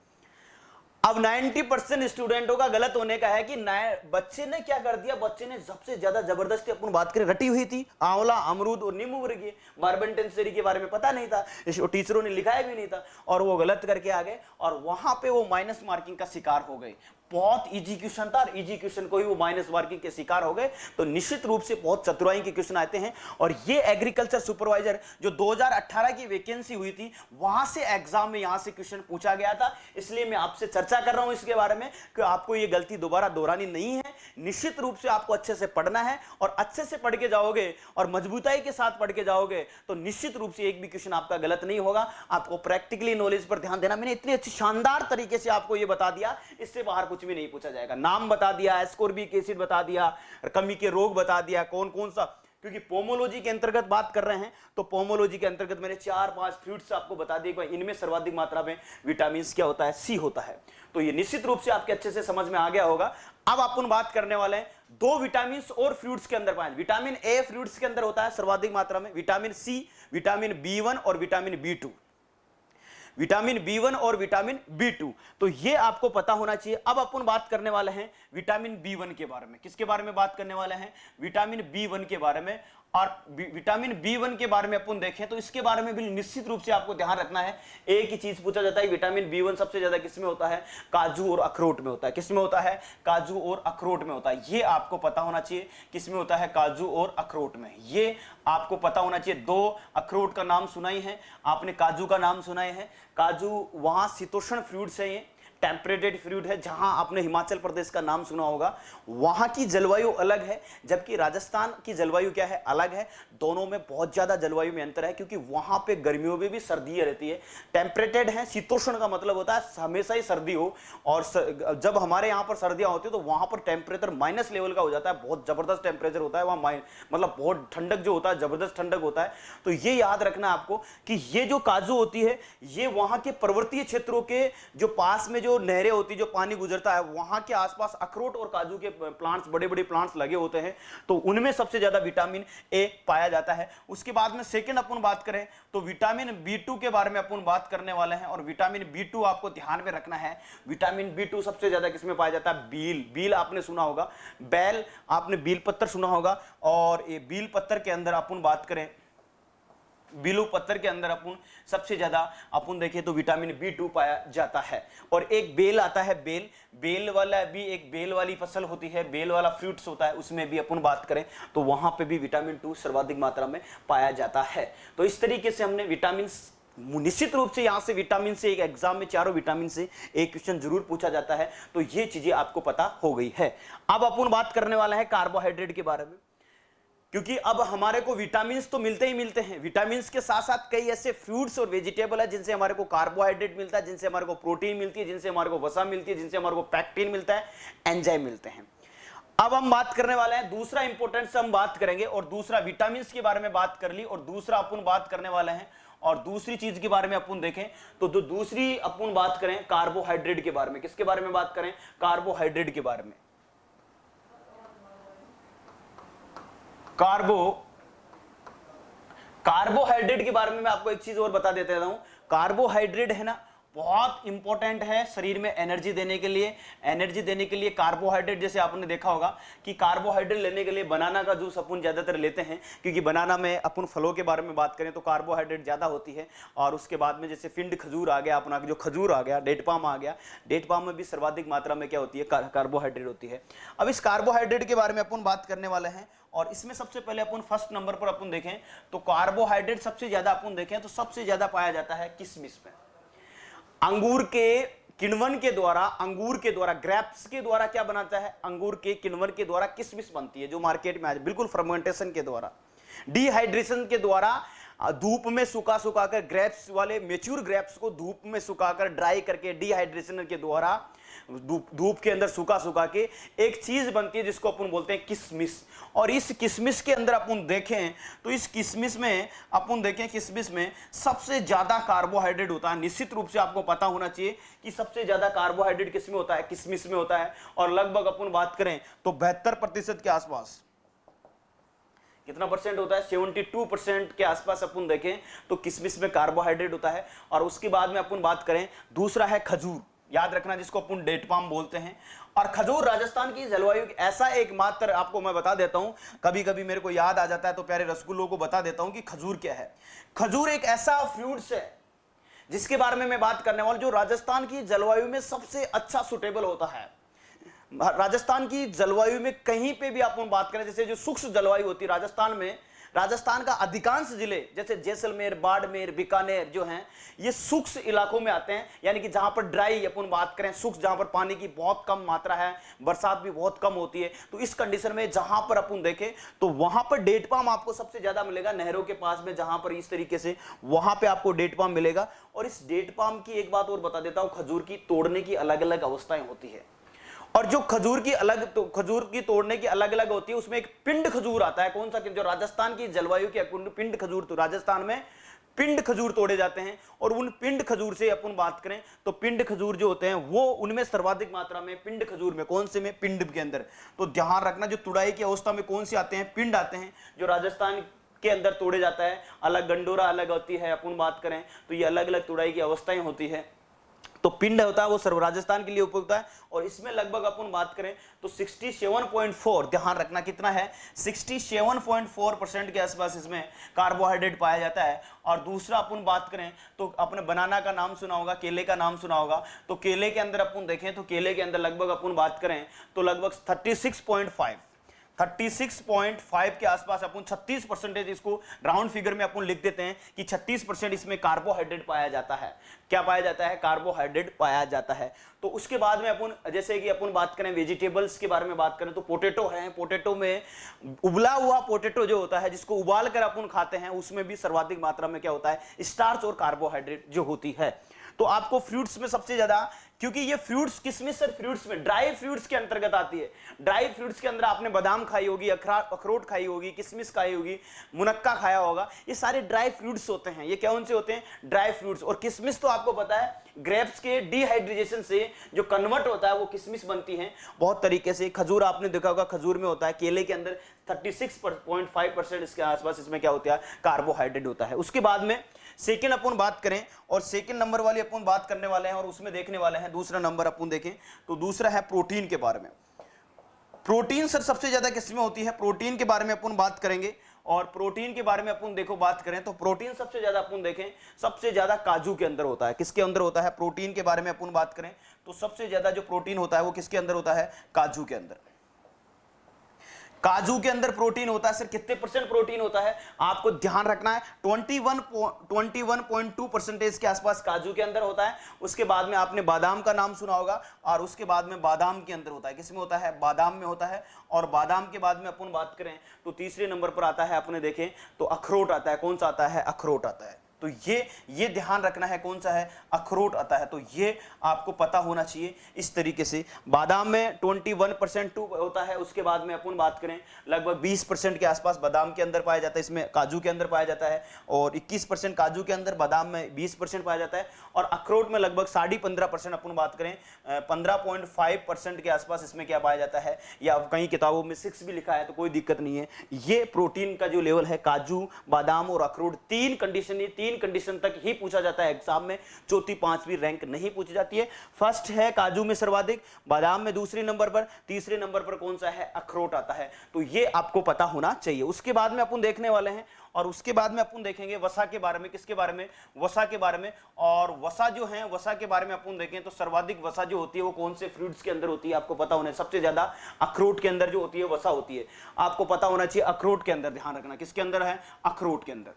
अब 90% स्टूडेंटों का गलत होने का है कि नए बच्चे ने क्या कर दिया, बच्चे ने सबसे ज्यादा जबरदस्ती अपन बात करें रटी हुई थी, आंवला अमरूद और नींबू वर्गीय, बारबेंटेन सेरी के बारे में पता नहीं था, टीचरों ने लिखाया भी नहीं था, और वो गलत करके आ गए, और वहां पे वो माइनस मार्किंग का शिकार हो गए। बहुत इजी क्वेश्चन था, इजी क्वेश्चन को ही वो माइनस मार्किंग के शिकार हो गए। तो निश्चित रूप से बहुत चतुराई के क्वेश्चन आते हैं, और ये एग्रीकल्चर सुपरवाइजर जो 2018 की वैकेंसी हुई थी, वहां से एग्जाम में यहां से क्वेश्चन पूछा गया था। इसलिए मैं आपसे चर्चा कर रहा हूं इसके बारे में कि आपको ये गलती दोबारा दोहरानी नहीं है। निश्चित रूप से आपको अच्छे से पढ़ना है, और अच्छे से पढ़ के जाओगे और मजबूताई के साथ पढ़ के जाओगे तो निश्चित रूप से एक भी क्वेश्चन आपका गलत नहीं होगा। आपको प्रैक्टिकली नॉलेज पर ध्यान देना, मैंने इतनी अच्छी शानदार तरीके से आपको ये बता दिया, इससे बाहर कुछ भी नहीं पूछा जाएगा। नाम बता दिया, एस्कोर्बिक एसिड बता दिया, कमी के रोग बता दिया, कौन कौन सा, क्योंकि पोमोलॉजी के अंतर्गत बात कर रहे हैं तो पोमोलॉजी के अंतर्गत मैंने 4-5 फ्रूट्स आपको बता दिए, इनमें सर्वाधिक मात्रा में विटामिन क्या होता है, सी होता है। तो ये निश्चित रूप से आपके अच्छे से समझ में आ गया होगा। अब अपन बात करने वाले हैं 2 विटामिन और फ्रूट्स के अंदर पाए। विटामिन ए फ्रूट्स के अंदर होता है सर्वाधिक मात्रा में, विटामिन सी, विटामिन बी1 और विटामिन बी2, विटामिन बी1 और विटामिन बी2, तो ये आपको पता होना चाहिए। अब अपन बात करने वाले हैं विटामिन बी1 के बारे में। किसके बारे में बात करने वाले हैं, विटामिन बी1 के बारे में। और विटामिन बी1 के बारे में अपन देखें तो इसके बारे में भी निश्चित रूप से आपको ध्यान रखना है। एक ही चीज पूछा जाता है, विटामिन बी1 सबसे ज्यादा किसमें होता है, काजू और अखरोट में होता है। किसमें होता है, काजू और अखरोट में होता है। ये आपको पता होना चाहिए, किसमें होता है, काजू और अखरोट में। ये आपको पता होना चाहिए। 2 अखरोट का नाम सुना ही है आपने, काजू का नाम सुना है। काजू वहां शीतोष्ण फ्रूट्स है, ये टेम्परेटेड फ्रूट है। जहां आपने हिमाचल प्रदेश का नाम सुना होगा, वहां की जलवायु अलग है, जबकि राजस्थान की जलवायु क्या है, अलग है। दोनों में बहुत ज्यादा जलवायु में अंतर है, क्योंकि वहां पे गर्मियों में भी सर्दी रहती है। टेम्परेटेड है, शीतोष्ण का मतलब होता है हमेशा ही सर्दी हो, और जब हमारे यहाँ पर सर्दियां होती है तो वहां पर टेम्परेचर माइनस लेवल का हो जाता है, बहुत जबरदस्त टेम्परेचर होता है वहां, मतलब बहुत ठंडक जो होता है, जबरदस्त ठंडक होता है। तो ये याद रखना आपको कि ये जो काजू होती है, ये वहां के पर्वतीय क्षेत्रों के जो पास में जो नहरें होती, जो पानी गुजरता है, वहां के आसपास अखरोट और काजू के प्लांट्स, बड़े बड़े प्लांट्स लगे होते हैं, तो उनमें सबसे ज्यादा विटामिन ए पाया जाता है। उसके बाद में सेकंड अपन बात करें तो विटामिन बी2 के बारे में अपन बात करने वाले हैं। और विटामिन बी2 आपको ध्यान में रखना है, विटामिन बी2 सबसे ज्यादा किसमें पाया जाता है, बील। बील आपने सुना होगा, बैल आपने बील पत्तर सुना होगा, और ये बील पत्तर के अंदर अपन बात करें, बिलू पत्थर के अंदर अपन सबसे ज्यादा अपन देखें तो विटामिन बी2 पाया जाता है। और एक बेल आता है, बेल वाला भी एक बेल वाली फसल होती है, बेल वाला फ्रूट्स होता है, उसमें भी अपन बात करें तो वहां पे भी विटामिन 2 सर्वाधिक मात्रा में पाया जाता है। तो इस तरीके से हमने विटामिन, निश्चित रूप से यहां से विटामिन से एक एग्जाम में चारों विटामिन से एक क्वेश्चन जरूर पूछा जाता है, तो ये चीजें आपको पता हो गई है। अब अपन बात करने वाला है कार्बोहाइड्रेट के बारे में, क्योंकि अब हमारे को विटामिन तो मिलते ही मिलते हैं। विटामिन के साथ साथ कई ऐसे फ्रूट्स और वेजिटेबल है जिनसे हमारे को कार्बोहाइड्रेट मिलता है, जिनसे हमारे को प्रोटीन मिलती है, जिनसे हमारे को वसा मिलती है, जिनसे हमारे को पैक्टिन मिलता है, एंजाइम मिलते हैं। अब हम बात करने वाले हैं दूसरा इंपॉर्टेंट हम बात करेंगे, और दूसरा विटामिन के बारे में बात कर ली, और दूसरा अपन बात करने वाले हैं। और दूसरी चीज के बारे में अपन देखें तो दूसरी अपन बात करें कार्बोहाइड्रेट के बारे में। किसके बारे में बात करें, कार्बोहाइड्रेट के बारे में। कार्बोहाइड्रेट के बारे में मैं आपको एक चीज और बता देता हूं। कार्बोहाइड्रेट है ना, बहुत इंपॉर्टेंट है शरीर में एनर्जी देने के लिए। एनर्जी देने के लिए कार्बोहाइड्रेट, जैसे आपने देखा होगा कि कार्बोहाइड्रेट लेने के लिए बनाना का जूस अपन ज्यादातर लेते हैं, क्योंकि बनाना में अपन फलों के बारे में बात करें तो कार्बोहाइड्रेट ज्यादा होती है। और उसके बाद में जैसे फिंड खजूर आ गया, अपना जो खजूर आ गया, डेट पाम आ गया, डेट पाम में भी सर्वाधिक मात्रा में क्या होती है, कार्बोहाइड्रेट होती है। अब इस कार्बोहाइड्रेट के बारे में अपन बात करने वाले हैं, और इसमें सबसे पहले अपन फर्स्ट नंबर पर अपन देखें तो कार्बोहाइड्रेट सबसे ज्यादा अपन देखें तो सबसे ज्यादा पाया जाता है किशमिश में। अंगूर के किण्वन के द्वारा ग्रेप्स के द्वारा क्या बनाता है, अंगूर के किण्वन के द्वारा किशमिश बनती है, जो मार्केट में आज बिल्कुल फर्मेंटेशन के द्वारा, डिहाइड्रेशन के द्वारा, धूप में सुखाकर ग्रेप्स वाले मेच्योर ग्रेप्स को धूप में सुखाकर ड्राई करके डिहाइड्रेशन के द्वारा धूप के अंदर सुखा सुखा के एक चीज बनती है जिसको अपन बोलते हैं किशमिश। और इस किशमिश के अंदर अपन देखें तो इस किशमिश में अपन देखें, किशमिश में सबसे ज्यादा कार्बोहाइड्रेट होता है। निश्चित रूप से आपको पता होना चाहिए कि सबसे ज्यादा कार्बोहाइड्रेट किसमें होता है, किशमिश में होता है। और लगभग अपन बात करें तो 72% के आसपास, कितना परसेंट होता है, 72% के आसपास अपन देखें तो किशमिश में कार्बोहाइड्रेट होता है। और उसके बाद में अपन बात करें, दूसरा है खजूर, याद रखना, जिसको अपन डेट पाम बोलते हैं। और खजूर राजस्थान की जलवायु ऐसा एक मात्र आपको मैं बता देता हूं, कभी कभी मेरे को याद आ जाता है तो प्यारे रसगुल्लों को बता देता हूं कि खजूर क्या है। खजूर एक ऐसा फ्रूट्स है जिसके बारे में मैं बात करने वाला, जो राजस्थान की जलवायु में सबसे अच्छा सुटेबल होता है। राजस्थान की जलवायु में कहीं पे भी आप बात करें, जैसे जो शुष्क जलवायु होती है राजस्थान में, राजस्थान का अधिकांश जिले जैसे जैसलमेर, बाड़मेर, बीकानेर जो हैं, ये शुष्क इलाकों में आते हैं। यानी कि जहां पर ड्राई अपन बात करें, शुष्क, जहां पर पानी की बहुत कम मात्रा है, बरसात भी बहुत कम होती है। तो इस कंडीशन में जहां पर अपन देखें तो वहां पर डेट पाम आपको सबसे ज्यादा मिलेगा, नहरों के पास में जहां पर इस तरीके से, वहां पे आपको डेट पाम मिलेगा। और इस डेट पाम की एक बात और बता देता हूं, खजूर की तोड़ने की अलग अलग अवस्थाएं होती है। और जो खजूर की खजूर की तोड़ने की अलग अलग होती है, उसमें एक पिंड खजूर आता है। कौन सा? जो राजस्थान की जलवायु के पिंड खजूर, तो राजस्थान में पिंड खजूर तोड़े जाते हैं। और उन पिंड खजूर से अपन बात करें तो पिंड खजूर जो होते हैं वो, उनमें सर्वाधिक मात्रा में पिंड खजूर में, कौन से में, पिंड के अंदर। तो ध्यान रखना, जो तुड़ाई की अवस्था में कौन से आते हैं, पिंड आते हैं, जो राजस्थान के अंदर तोड़े जाता है। अलग गंडोरा अलग होती है, अपन बात करें तो ये अलग अलग तुड़ाई की अवस्थाएं होती है। तो पिंड होता है वो सर्व राजस्थान के लिए उपयुक्त है। और इसमें लगभग अपन बात करें तो 67.4, ध्यान रखना कितना है, 67.4% के आसपास इसमें कार्बोहाइड्रेट पाया जाता है। और दूसरा अपन बात करें तो अपने बनाना का नाम सुना होगा, केले का नाम सुना होगा। तो केले के अंदर अपन देखें तो केले के अंदर लगभग अपन बात करें तो लगभग 36.5 के आसपास, अपन 36%, इसको राउंड फिगर में अपन लिख देते हैं कि 36% इसमें कार्बोहाइड्रेट पाया जाता है। क्या पाया जाता है? कार्बोहाइड्रेट पाया जाता है। तो उसके बाद में अपन, जैसे कि अपन बात करें वेजिटेबल्स के बारे में बात करें तो पोटैटो है। पोटैटो में उबला हुआ पोटैटो जो होता है, जिसको उबाल कर अपन खाते हैं, उसमें भी सर्वाधिक मात्रा में क्या होता है, स्टार्च और कार्बोहाइड्रेट जो होती है। तो आपको फ्रूट्स में सबसे ज्यादा, क्योंकि ये फ्रूट्स किसमें सर, फ्रूट्स में ड्राई फ्रूट्स के अंतर्गत आती है। ड्राई फ्रूट्स के अंदर आपने बादाम खाई होगी, अखरोट खाई होगी, किशमिश खाई होगी, मुनक्का खाया होगा, ये सारे ड्राई फ्रूट्स होते हैं। ये कौन से होते हैं? Dry fruits. और किशमिश तो आपको पता है ग्रेप्स के डिहाइड्रेशन से जो कन्वर्ट होता है वो किशमिश बनती है बहुत तरीके से। खजूर आपने देखा होगा, खजूर में होता है, केले के अंदर 36.5% इसके आसपास इसमें क्या होता है, कार्बोहाइड्रेट होता है। उसके बाद में सेकेंड अपन बात करें, और सेकेंड नंबर वाली अपन बात करने वाले हैं और उसमें देखने वाले हैं, दूसरा नंबर अपन देखें तो दूसरा है प्रोटीन के बारे में। प्रोटीन सर सबसे ज्यादा किसमें होती है, प्रोटीन के बारे में अपन बात करेंगे। और प्रोटीन के बारे में अपन देखो बात करें तो प्रोटीन सबसे ज्यादा अपन देखें, सबसे ज्यादा काजू के अंदर होता है। किसके अंदर होता है? प्रोटीन के बारे में अपन बात करें तो सबसे ज्यादा जो प्रोटीन होता है वो किसके अंदर होता है? काजू के अंदर। काजू के अंदर प्रोटीन होता है। सर कितने परसेंट प्रोटीन होता है? आपको ध्यान रखना है 21.2% के आसपास काजू के अंदर होता है। उसके बाद में आपने बादाम का नाम सुना होगा, और उसके बाद में बादाम के अंदर होता है। किसमें होता है? बादाम में होता है। और बादाम के बाद में अपन बात करें तो तीसरे नंबर पर आता है, अपने देखें तो अखरोट आता है। कौन सा आता है? अखरोट आता है। तो ये ध्यान रखना है, कौन सा है? अखरोट आता है। तो ये आपको पता होना चाहिए। इस तरीके से बादाम में 21% होता है। उसके बाद में अपन बात करें लगभग 20% के आसपास बादाम के अंदर पाया जाता है, इसमें काजू के अंदर पाया जाता है। और 21% काजू के अंदर, बादाम में 20% पाया जाता है। और अखरोट में लगभग 15.5% अपन बात करें 15.5% के आसपास इसमें क्या पाया जाता है, या कई किताबों में 6 भी लिखा है तो कोई दिक्कत नहीं है। ये प्रोटीन का जो लेवल है, काजू, बादाम और अखरोट, तीन कंडीशन तक ही पूछा जाता है एग्जाम में। चौथी पांचवी रैंक नहीं पूछी जाती है। फर्स्ट है काजू में सर्वाधिक, बादाम में दूसरे नंबर पर, तीसरे नंबर पर कौन सा है? अखरोट आता है। तो ये आपको पता होना चाहिए। उसके बाद में अपन देखने वाले हैं, और उसके बाद में अपन देखेंगे वसा के बारे में। किसके बारे में? वसा के बारे में। और वसा जो है, वसा के बारे में अपन देखें तो सर्वाधिक वसा जो होती है वो कौन से फ्रूट्स के अंदर होती है? आपको पता होना है। सबसे ज्यादा अखरोट के अंदर जो होती है वसा होती है। आपको पता होना चाहिए अखरोट के अंदर। ध्यान रखना किसके अंदर है? अखरोट के अंदर।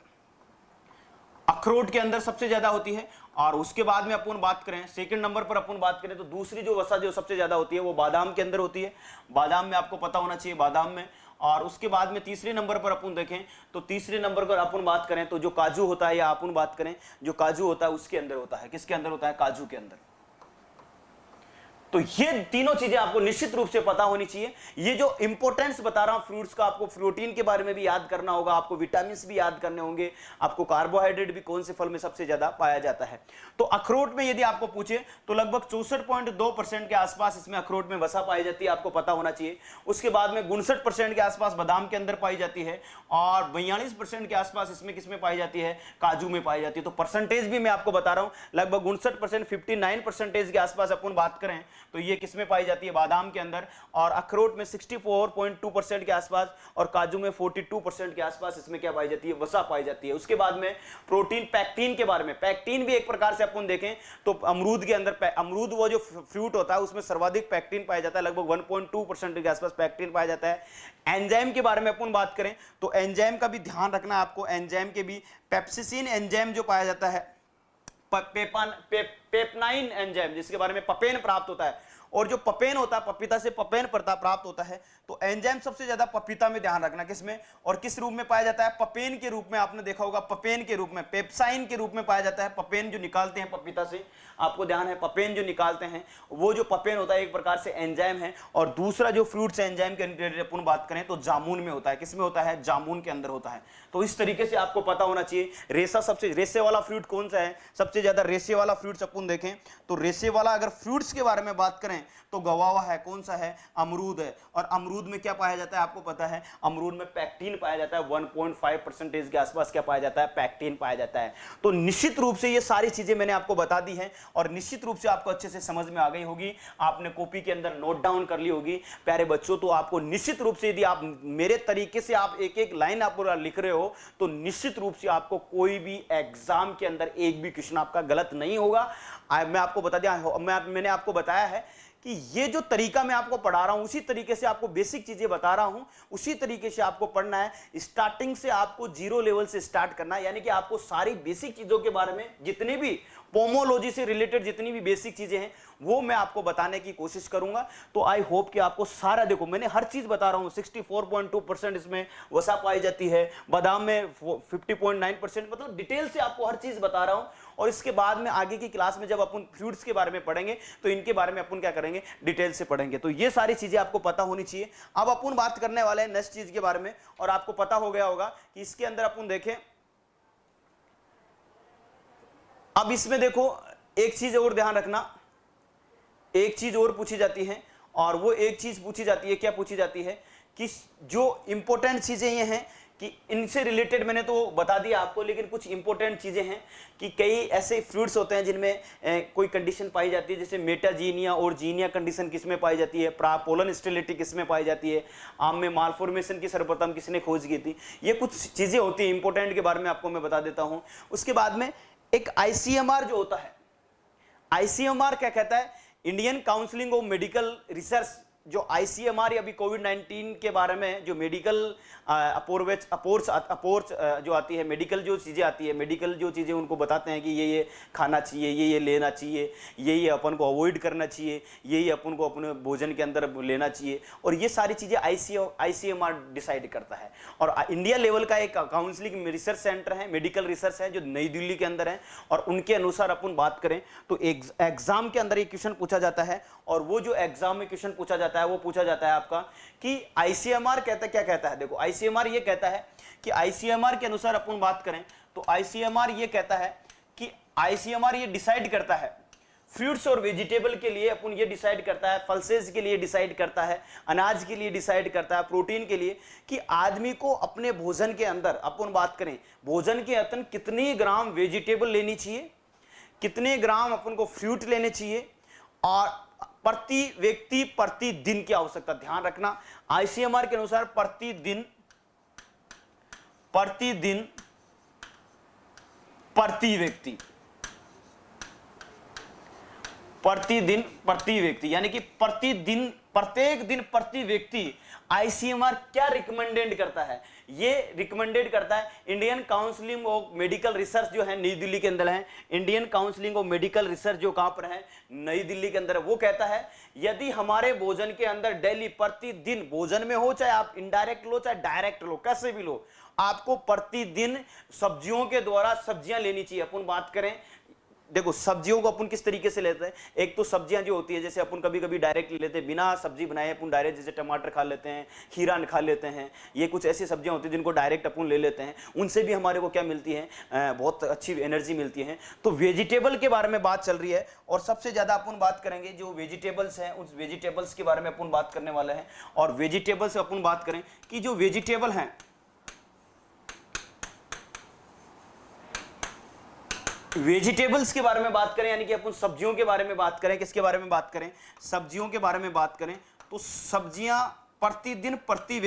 अखरोट के अंदर सबसे ज्यादा होती है। और उसके बाद में अपन बात करें, सेकंड नंबर पर अपन बात करें तो दूसरी जो वसा जो सबसे ज्यादा होती है वो बादाम के अंदर होती है। बादाम में आपको पता होना चाहिए, बादाम में। और उसके बाद में तीसरे नंबर पर अपन देखें तो तीसरे नंबर पर अपन बात करें तो जो काजू होता है, या अपन बात करें जो काजू होता है उसके अंदर होता है। किसके अंदर होता है? काजू के अंदर। तो ये तीनों चीजें आपको निश्चित रूप से पता होनी चाहिए। ये जो इंपॉर्टेंस बता रहा हूं फ्रूट्स का, आपको प्रोटीन के बारे में भी याद करना होगा, आपको विटामिन भी याद करने होंगे, आपको कार्बोहाइड्रेट भी कौन से फल में सबसे ज्यादा पाया जाता है। तो अखरोट में यदि आपको पूछे तो लगभग 64.2% के आसपास इसमें अखरोट में वसा पाई जाती है, आपको पता होना चाहिए। उसके बाद में 59% के आसपास बादाम के अंदर पाई जाती है और 42% के आसपास इसमें किसमें पाई जाती है, काजू में पाई जाती है। तो परसेंटेज भी मैं आपको बता रहा हूं, लगभग 59%, 59% के आसपास अपन बात करें तो ये किसमें पाई जाती है, बादाम के अंदर। और अखरोट में 64.2% के आसपास और काजू में 42% के आसपास इसमें क्या पाई जाती है, वसा पाई जाती है। उसके बाद में प्रोटीन पैक्टीन के बारे में, पैक्टीन भी एक प्रकार से अपन देखें तो अमरूद के अंदर, अमरूद वो जो फ्रूट होता है उसमें सर्वाधिक पैक्टीन पाया जाता है, लगभग 1.2% के आसपास पैक्टीन पाया जाता है। एंजाइम के बारे में अपन बात करें तो एंजाइम का भी ध्यान रखना आपको, एंजाइम के भी पेप्सिसिन एंजाइम जो पाया जाता है, पेपनाइन एंजाइम जिसके बारे में पपेन प्राप्त होता है, और जो पपेन होता है पपीता से पपेन प्राप्त होता है। तो एंजाइम सबसे ज्यादा पपीता में, ध्यान रखना किसमें और किस रूप में पाया जाता है, पपेन के रूप में। आपने देखा होगा पपेन के रूप में, पेप्साइन के रूप में पाया जाता है। पपेन जो निकालते हैं पपीता से, आपको ध्यान है पपेन जो निकालते हैं, वो जो पपेन होता है एक प्रकार से एंजाइम है। और दूसरा जो फ्रूट्स एंजाइम के अपन बात करें तो जामुन में होता है, किसमें होता है, जामुन के अंदर होता है। तो इस तरीके से आपको पता होना चाहिए। रेशा सबसे, रेशे वाला फ्रूट कौन सा है, सबसे ज्यादा रेशे वाला फ्रूट्स अपन देखें तो रेशे वाला अगर फ्रूट्स के बारे में बात करें तो गवावा है, कौन सा है, अमरूद है। और अमरूद में क्या पाया जाता है, आपको पता है अमरूद में पैक्टीन पाया जाता है, 1.5% के आसपास क्या पाया जाता है, पैक्टीन पाया जाता है। तो निश्चित रूप से ये सारी चीजें मैंने आपको बता दी हैं और निश्चित रूप से आपको अच्छे से समझ में आ गई होगी, आपने कॉपी के अंदर नोट डाउन कर ली होगी प्यारे बच्चों। तो आपको निश्चित रूप से यदि आप मेरे तरीके से आप एक एक लाइन आप पूरा लिख रहे हो तो निश्चित रूप से आपको कोई भी एग्जाम के अंदर एक भी क्वेश्चन आपका गलत नहीं होगा। मैं आपको बता दिया, मैंने आपको बताया है कि ये जो तरीका मैं आपको पढ़ा रहा हूं उसी तरीके से आपको बेसिक चीजें बता रहा हूं, उसी तरीके से आपको पढ़ना है। स्टार्टिंग से आपको जीरो लेवल से स्टार्ट करना है, यानी कि आपको सारी बेसिक चीजों के बारे में, जितनी भी पोमोलॉजी से रिलेटेड जितनी भी बेसिक चीजें हैं वो मैं आपको बताने की कोशिश करूंगा। तो आई होप कि आपको सारा, देखो मैंने हर चीज बता रहा हूं, 64.2% इसमें वसा पाई जाती है, बादाम में 50.9%, मतलब डिटेल से आपको हर चीज बता रहा हूं। और इसके बाद में आगे की क्लास में जब अपन फ्रूट्स के बारे में पढ़ेंगे तो इनके बारे में अपन क्या करेंगे, डिटेल से पढ़ेंगे। तो ये सारी चीजें आपको पता होनी चाहिए। अब अपन बात करने वाले हैं नेक्स्ट चीज के बारे में, और आपको पता हो गया होगा कि इसके अंदर अपन देखें, अब इसमें देखो एक चीज और ध्यान रखना, एक चीज और पूछी जाती है, और वो एक चीज पूछी जाती है, क्या पूछी जाती है कि जो इंपॉर्टेंट चीजें ये हैं कि इनसे रिलेटेड मैंने तो बता दिया आपको, लेकिन कुछ इंपॉर्टेंट चीजें हैं कि कई ऐसे फ्रूट्स होते हैं जिनमें कोई कंडीशन पाई जाती है, जैसे मेटाजीनिया और जीनिया कंडीशन किसमें पाई जाती है, पोलन स्टेरिलिटी किसमें पाई जाती है, आम में मालफॉर्मेशन की सर्वप्रथम किसने खोज की थी। ये कुछ चीजें होती हैं इंपॉर्टेंट के बारे में आपको मैं बता देता हूं। उसके बाद में एक आईसीएमआर जो होता है, आईसीएमआर क्या कहता है, Indian counselling of medical research. जो आईसीएमआर अभी कोविड-19 के बारे में जो मेडिकल अपोर्च जो आती है, मेडिकल जो चीज़ें आती है, मेडिकल जो चीज़ें उनको बताते हैं कि ये खाना चाहिए, ये लेना चाहिए, ये अपन को अवॉइड करना चाहिए, ये अपन को अपने भोजन के अंदर लेना चाहिए, और ये सारी चीज़ें आईसीएमआर डिसाइड करता है। और इंडिया लेवल का एक काउंसिलिंग रिसर्च सेंटर है, मेडिकल रिसर्च है, जो नई दिल्ली के अंदर है, और उनके अनुसार अपन बात करें तो एग्जाम के अंदर एक क्वेश्चन पूछा जाता है, और वो जो एग्जाम में क्वेश्चन पूछा जाता है वो पूछा जाता है आपका कि आईसीएमआर कहता क्या कहता है। देखो आईसीएमआर ये कहता है कि आईसीएमआर के अनुसार अपन बात करें तो आईसीएमआर ये कहता है कि आईसीएमआर ये डिसाइड करता है फ्रूट्स और वेजिटेबल के लिए, अपन ये डिसाइड करता है, पल्सेस के लिए डिसाइड करता है, अनाज के लिए डिसाइड करता है, प्रोटीन के लिए, कि आदमी को अपने भोजन के अंदर, अपन बात करें भोजन के अंदर कितने ग्राम वेजिटेबल लेनी चाहिए, कितने ग्राम अपन को फ्रूट लेने चाहिए, और प्रति व्यक्ति प्रतिदिन की आवश्यकता। ध्यान रखना आईसीएमआर के अनुसार प्रतिदिन प्रति व्यक्ति, प्रतिदिन प्रति व्यक्ति, यानी कि प्रतिदिन, प्रत्येक दिन प्रति व्यक्ति आईसीएमआर क्या रिकमेंडेड करता है, ये रिकमेंडेड करता है Indian counselling of medical research जो है नई दिल्ली के अंदर है, Indian counselling of medical research जो कहां पर है, नई दिल्ली के अंदर, वो कहता है यदि हमारे भोजन के अंदर डेली प्रतिदिन, भोजन में हो चाहे आप इनडायरेक्ट लो चाहे डायरेक्ट लो, कैसे भी लो, आपको प्रतिदिन सब्जियों के द्वारा सब्जियां लेनी चाहिए। अपन बात करें देखो सब्जियों को अपन किस तरीके से लेते हैं, एक तो सब्जियां जो होती है जैसे अपन कभी कभी डायरेक्ट ले लेते हैं, बिना सब्जी बनाए अपन डायरेक्ट, जैसे टमाटर खा लेते हैं, खीरा खा लेते हैं, ये कुछ ऐसी सब्जियां होती हैं जिनको डायरेक्ट अपन ले लेते हैं, उनसे भी हमारे को क्या मिलती है, बहुत अच्छी एनर्जी मिलती है। तो वेजिटेबल के बारे में बात चल रही है और सबसे ज्यादा अपन बात करेंगे जो वेजिटेबल्स हैं, उस वेजिटेबल्स के बारे में अपन बात करने वाले हैं। और वेजिटेबल से अपन बात करें कि जो वेजिटेबल हैं, वेजिटेबल्स के बारे में बात करें, यानी कि अपन सब्जियों के बारे में बात करें, किसके बारे में बात करें, सब्जियों के बारे में बात करें, तो सब्जियां प्रतिदिन प्रति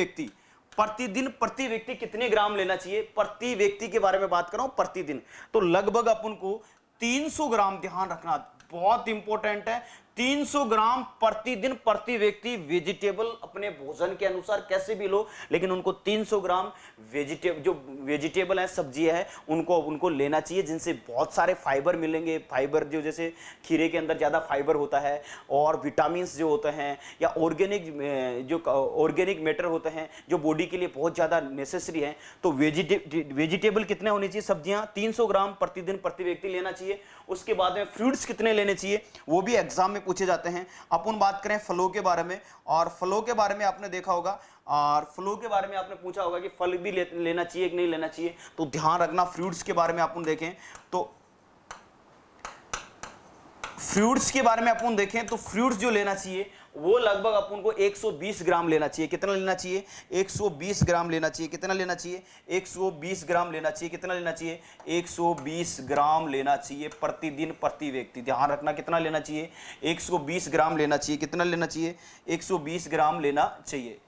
व्यक्ति कितने ग्राम लेना चाहिए, प्रति व्यक्ति के बारे में बात कर रहा हूं, प्रतिदिन, तो लगभग अपन को 300 ग्राम, ध्यान रखना बहुत इंपॉर्टेंट है, 300 ग्राम प्रतिदिन प्रति व्यक्ति वेजिटेबल अपने भोजन के अनुसार कैसे भी लो, लेकिन उनको 300 ग्राम वेजिटेबल है, सब्जी है, उनको लेना चाहिए, जिनसे बहुत सारे फाइबर मिलेंगे। फाइबर जो जैसे खीरे के अंदर ज़्यादा फाइबर होता है, और विटामिन जो होते हैं या ऑर्गेनिक मैटर होते हैं जो बॉडी के लिए बहुत ज़्यादा नेसेसरी है। तो वेजिटेबल कितने होने चाहिए, सब्जियां 300 ग्राम प्रतिदिन प्रति व्यक्ति लेना चाहिए। उसके बाद में फ्रूट्स कितने लेने चाहिए, वो भी एग्जाम में पूछे जाते हैं। अपन बात करें फलों के बारे में, और फलों के बारे में आपने देखा होगा, और फलों के बारे में आपने पूछा होगा कि फल भी लेना चाहिए कि नहीं लेना चाहिए, तो ध्यान रखना फ्रूट्स के बारे में अपन देखें तो फ्रूट्स के बारे में अपन देखें तो फ्रूट्स जो लेना चाहिए वो लगभग अपन को 120 ग्राम लेना चाहिए। कितना लेना चाहिए, 120 ग्राम लेना चाहिए। कितना लेना चाहिए, 120 ग्राम लेना चाहिए। कितना लेना चाहिए, 120 ग्राम लेना चाहिए प्रतिदिन प्रति व्यक्ति। ध्यान रखना कितना लेना चाहिए, 120 ग्राम लेना चाहिए। कितना लेना चाहिए, 120 ग्राम लेना चाहिए।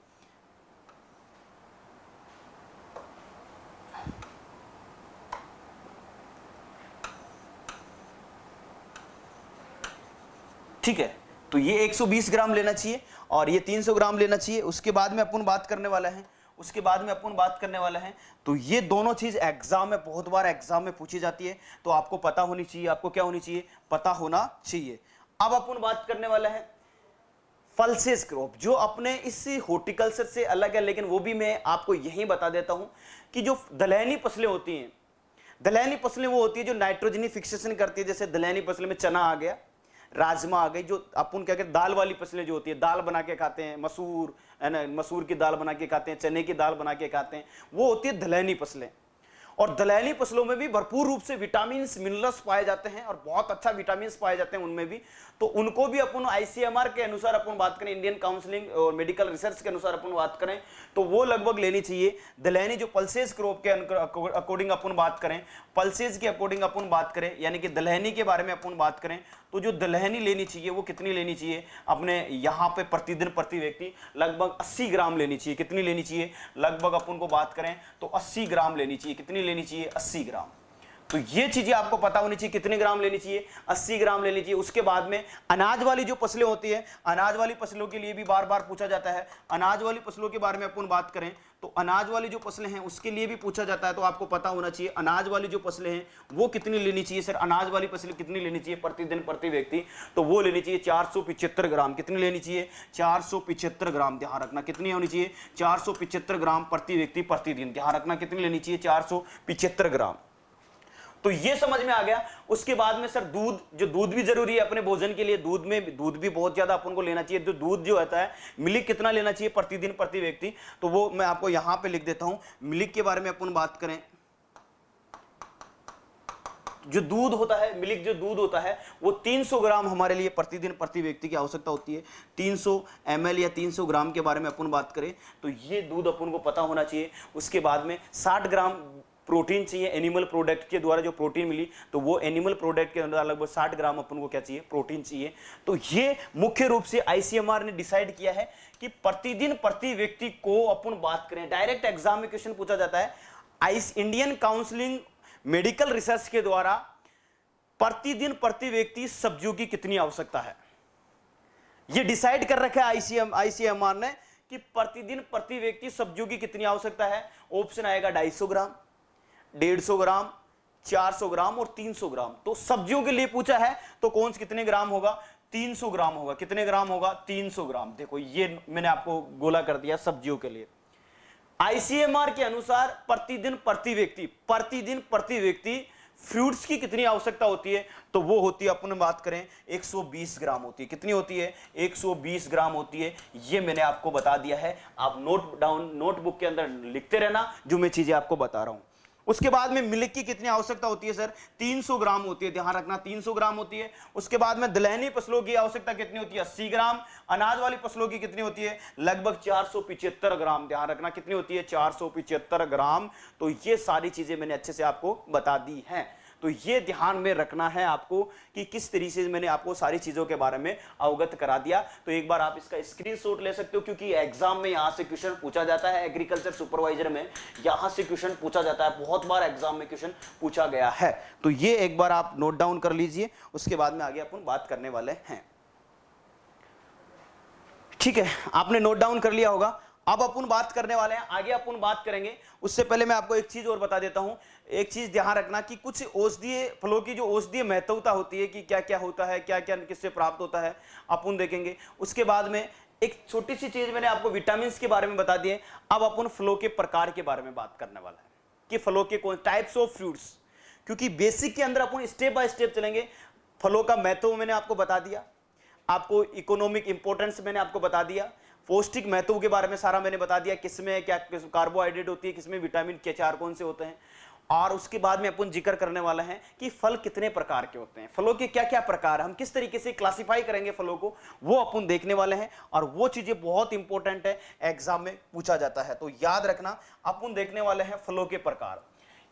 ठीक है, तो ये 120 ग्राम लेना चाहिए और ये 300 ग्राम लेना चाहिए। उसके बाद में अपन बात करने वाला है, तो ये दोनों चीज एग्जाम में, बहुत बार एग्जाम में पूछी जाती है, तो आपको पता होनी चाहिए। आपको क्या होनी चाहिए, पता होना चाहिए। अब अपन बात करने वाला है पल्सेस क्रॉप, जो अपने इस हॉर्टिकल्चर से अलग है, लेकिन वो भी मैं आपको यही बता देता हूं कि जो दलहनी फसलें होती हैं, दलहनी फसलें वो होती है जो नाइट्रोजनी फिक्सेशन करती है। जैसे दलहनी फसलें में चना आ गया, राजमा आ गई, जो अपन क्या कहते हैं दाल वाली फसलें जो होती है, दाल बना के खाते हैं, मसूर है ना, मसूर की दाल बना के खाते हैं, चने की दाल बना के खाते हैं, वो होती है दलहनी फसलें। और दलहनी फसलों में भी भरपूर रूप से विटामिन मिनरल्स पाए जाते हैं और बहुत अच्छा विटामिन पाए जाते हैं उनमें भी। तो उनको भी अपन आईसीएमआर के अनुसार अपन बात करें, इंडियन काउंसिलिंग और मेडिकल रिसर्च के अनुसार अपन बात करें, तो वो लगभग लेनी चाहिए दलहनी। जो पल्सेस क्रॉप के अकॉर्डिंग अपन बात करें, पल्सेस के अकॉर्डिंग अपन बात करें, यानी कि दलहनी के बारे में अपन बात करें, तो जो दलहनी लेनी चाहिए वो कितनी लेनी चाहिए अपने यहाँ पे प्रतिदिन प्रति व्यक्ति, लगभग 80 ग्राम लेनी चाहिए। कितनी लेनी चाहिए, लगभग अपन को बात करें तो 80 ग्राम लेनी चाहिए। कितनी लेनी चाहिए, 80 ग्राम। तो ये चीजें आपको पता होनी चाहिए, कितने ग्राम लेनी चाहिए, 80 ग्राम लेनी चाहिए। उसके बाद में अनाज वाली जो फसलें होती है, अनाज वाली फसलों के लिए भी बार बार पूछा जाता है। अनाज वाली फसलों के बारे में अपन बात करें तो अनाज वाली जो फसलें हैं उसके लिए भी पूछा जाता है, तो आपको पता होना चाहिए अनाज वाली जो फसलें हैं वो कितनी लेनी चाहिए। सर अनाज वाली फसलें कितनी लेनी चाहिए प्रतिदिन प्रति व्यक्ति, तो वो लेनी चाहिए 475 ग्राम। कितनी लेनी चाहिए, 475 ग्राम। ध्यान रखना कितनी होनी चाहिए, 475 ग्राम प्रति व्यक्ति प्रतिदिन। ध्यान रखना कितनी लेनी चाहिए, 475 ग्राम। तो ये समझ में आ गया। उसके बाद में सर दूध, जो दूध भी जरूरी है अपने भोजन के लिए, दूध भी बहुत ज्यादा अपन को लेना चाहिए। तो दूध जो होता है, मिल्क कितना लेना चाहिए प्रतिदिन प्रति व्यक्ति, तो वो मैं आपको यहां पे लिख देता हूं। मिल्क के बारे में अपन बात करें, जो दूध होता है, मिल्क जो दूध होता है वो 300 ग्राम हमारे लिए प्रतिदिन प्रति व्यक्ति की आवश्यकता होती है। 300 ml या 300 ग्राम के बारे में अपन बात करें तो ये दूध अपन को पता होना चाहिए। उसके बाद में 60 ग्राम प्रोटीन चाहिए, एनिमल प्रोडक्ट के द्वारा जो प्रोटीन मिली, तो वो एनिमल प्रोडक्ट के अंदर लगभग 60 ग्राम अपन को क्या चाहिए, प्रोटीन चाहिए। तो ये मुख्य रूप से आईसीएमआर ने डिसाइड किया है कि प्रतिदिन प्रति व्यक्ति को अपन बात करें। डायरेक्ट एग्जाम में क्वेश्चन पूछा जाता है, इंडियन काउंसिलिंग मेडिकल रिसर्च के द्वारा प्रतिदिन प्रति व्यक्ति सब्जियों की कितनी आवश्यकता है, यह डिसाइड कर रखा है आईसीएमआर ने कि प्रतिदिन प्रति व्यक्ति सब्जियों की कितनी आवश्यकता है। ऑप्शन आएगा 250 ग्राम, 150 ग्राम, 400 ग्राम और 300 ग्राम। तो सब्जियों के लिए पूछा है तो कौन से कितने ग्राम होगा, 300 ग्राम होगा। कितने ग्राम होगा, 300 ग्राम। देखो ये मैंने आपको गोला कर दिया सब्जियों के लिए। आईसीएमआर के अनुसार प्रतिदिन प्रति व्यक्ति फ्रूट्स की कितनी आवश्यकता होती है, तो वो होती है, अपन बात करें 120 ग्राम होती है। कितनी होती है? 120 ग्राम होती है। ये मैंने आपको बता दिया है, आप नोटबुक के अंदर लिखते रहना जो मैं चीजें आपको बता रहा हूं। उसके बाद में मिल्क की कितनी आवश्यकता होती है सर? 300 ग्राम होती है, ध्यान रखना 300 ग्राम होती है। उसके बाद में दलहनी फसलों की आवश्यकता कितनी होती है? 80 ग्राम। अनाज वाली फसलों की कितनी होती है? लगभग 475 ग्राम। ध्यान रखना कितनी होती है? 475 ग्राम। तो ये सारी चीजें मैंने अच्छे से आपको बता दी हैं। तो ये ध्यान में रखना है आपको कि किस तरीके से मैंने आपको सारी चीजों के बारे में अवगत करा दिया। तो एक बार आप इसका स्क्रीनशॉट ले सकते हो, क्योंकि एग्जाम में यहां से क्वेश्चन पूछा जाता है। एग्रीकल्चर सुपरवाइजर में यहां से क्वेश्चन पूछा जाता है, बहुत बार एग्जाम में क्वेश्चन पूछा गया है। तो ये एक बार आप नोट डाउन कर लीजिए, उसके बाद में आगे अपन बात करने वाले हैं। ठीक है, आपने नोट डाउन कर लिया होगा। अब अपन बात करने वाले हैं, आगे अपन बात करेंगे। उससे पहले मैं आपको एक चीज और बता देता हूं। एक चीज ध्यान रखना कि कुछ औषधीय फलों की जो औषधीय महत्वता होती है कि क्या क्या होता है, क्या क्या किससे प्राप्त होता है, अपन देखेंगे। उसके बाद में एक छोटी सी चीज मैंने आपको विटामिन के बारे में बता दिए। अब अपन फलों के प्रकार के बारे में बात करने वाला है कि फलों के कौन टाइप्स ऑफ फ्रूट्स, क्योंकि बेसिक के अंदर अपन स्टेप बाय स्टेप चलेंगे। फलों का महत्व मैंने आपको बता दिया, आपको इकोनॉमिक इंपॉर्टेंस मैंने आपको बता दिया, पौष्टिक महत्व के बारे में सारा मैंने बता दिया, किसमें क्या कार्बोहाइड्रेट होती है, किसमें विटामिन के चार कौन से होते हैं। और उसके बाद में अपन जिक्र करने वाला है कि फल कितने प्रकार के होते हैं, फलों के क्या क्या प्रकार, हम किस तरीके से क्लासिफाई करेंगे फलों को, वो अपन देखने वाले हैं। और वो चीजें बहुत इंपॉर्टेंट है, एग्जाम में पूछा जाता है। तो याद रखना, अपन देखने वाले हैं फलों के प्रकार,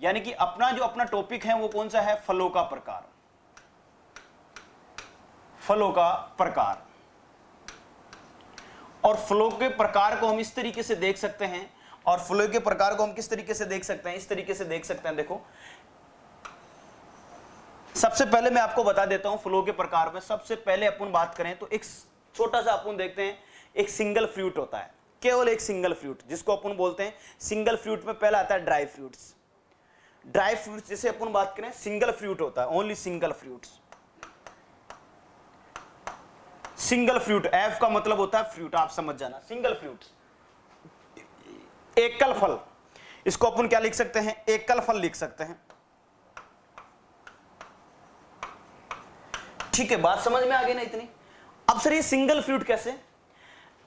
यानी कि अपना टॉपिक है वो कौन सा है? फलों का प्रकार। फलों का प्रकार। और फलों के प्रकार को हम इस तरीके से देख सकते हैं, और फलों के प्रकार को हम किस तरीके से देख सकते हैं? इस तरीके से देख सकते हैं। देखो, सबसे पहले मैं आपको बता देता हूं फलों के प्रकार में। सबसे पहले अपन बात करें तो एक छोटा सा अपन देखते हैं, एक सिंगल फ्रूट होता है, केवल एक सिंगल फ्रूट, जिसको अपन बोलते हैं सिंगल फ्रूट में पहला आता है ड्राई फ्रूट्स। ड्राई फ्रूट्स जैसे अपन बात करें, सिंगल फ्रूट होता है, only single fruits. Single fruit, F का मतलब होता है फ्रूट, आप समझ जाना, सिंगल फ्रूट, एकल फल। इसको अपन क्या लिख सकते हैं? एकल फल लिख सकते हैं। ठीक है, बात समझ में आ गई ना इतनी? अब सर ये सिंगल फ्रूट कैसे?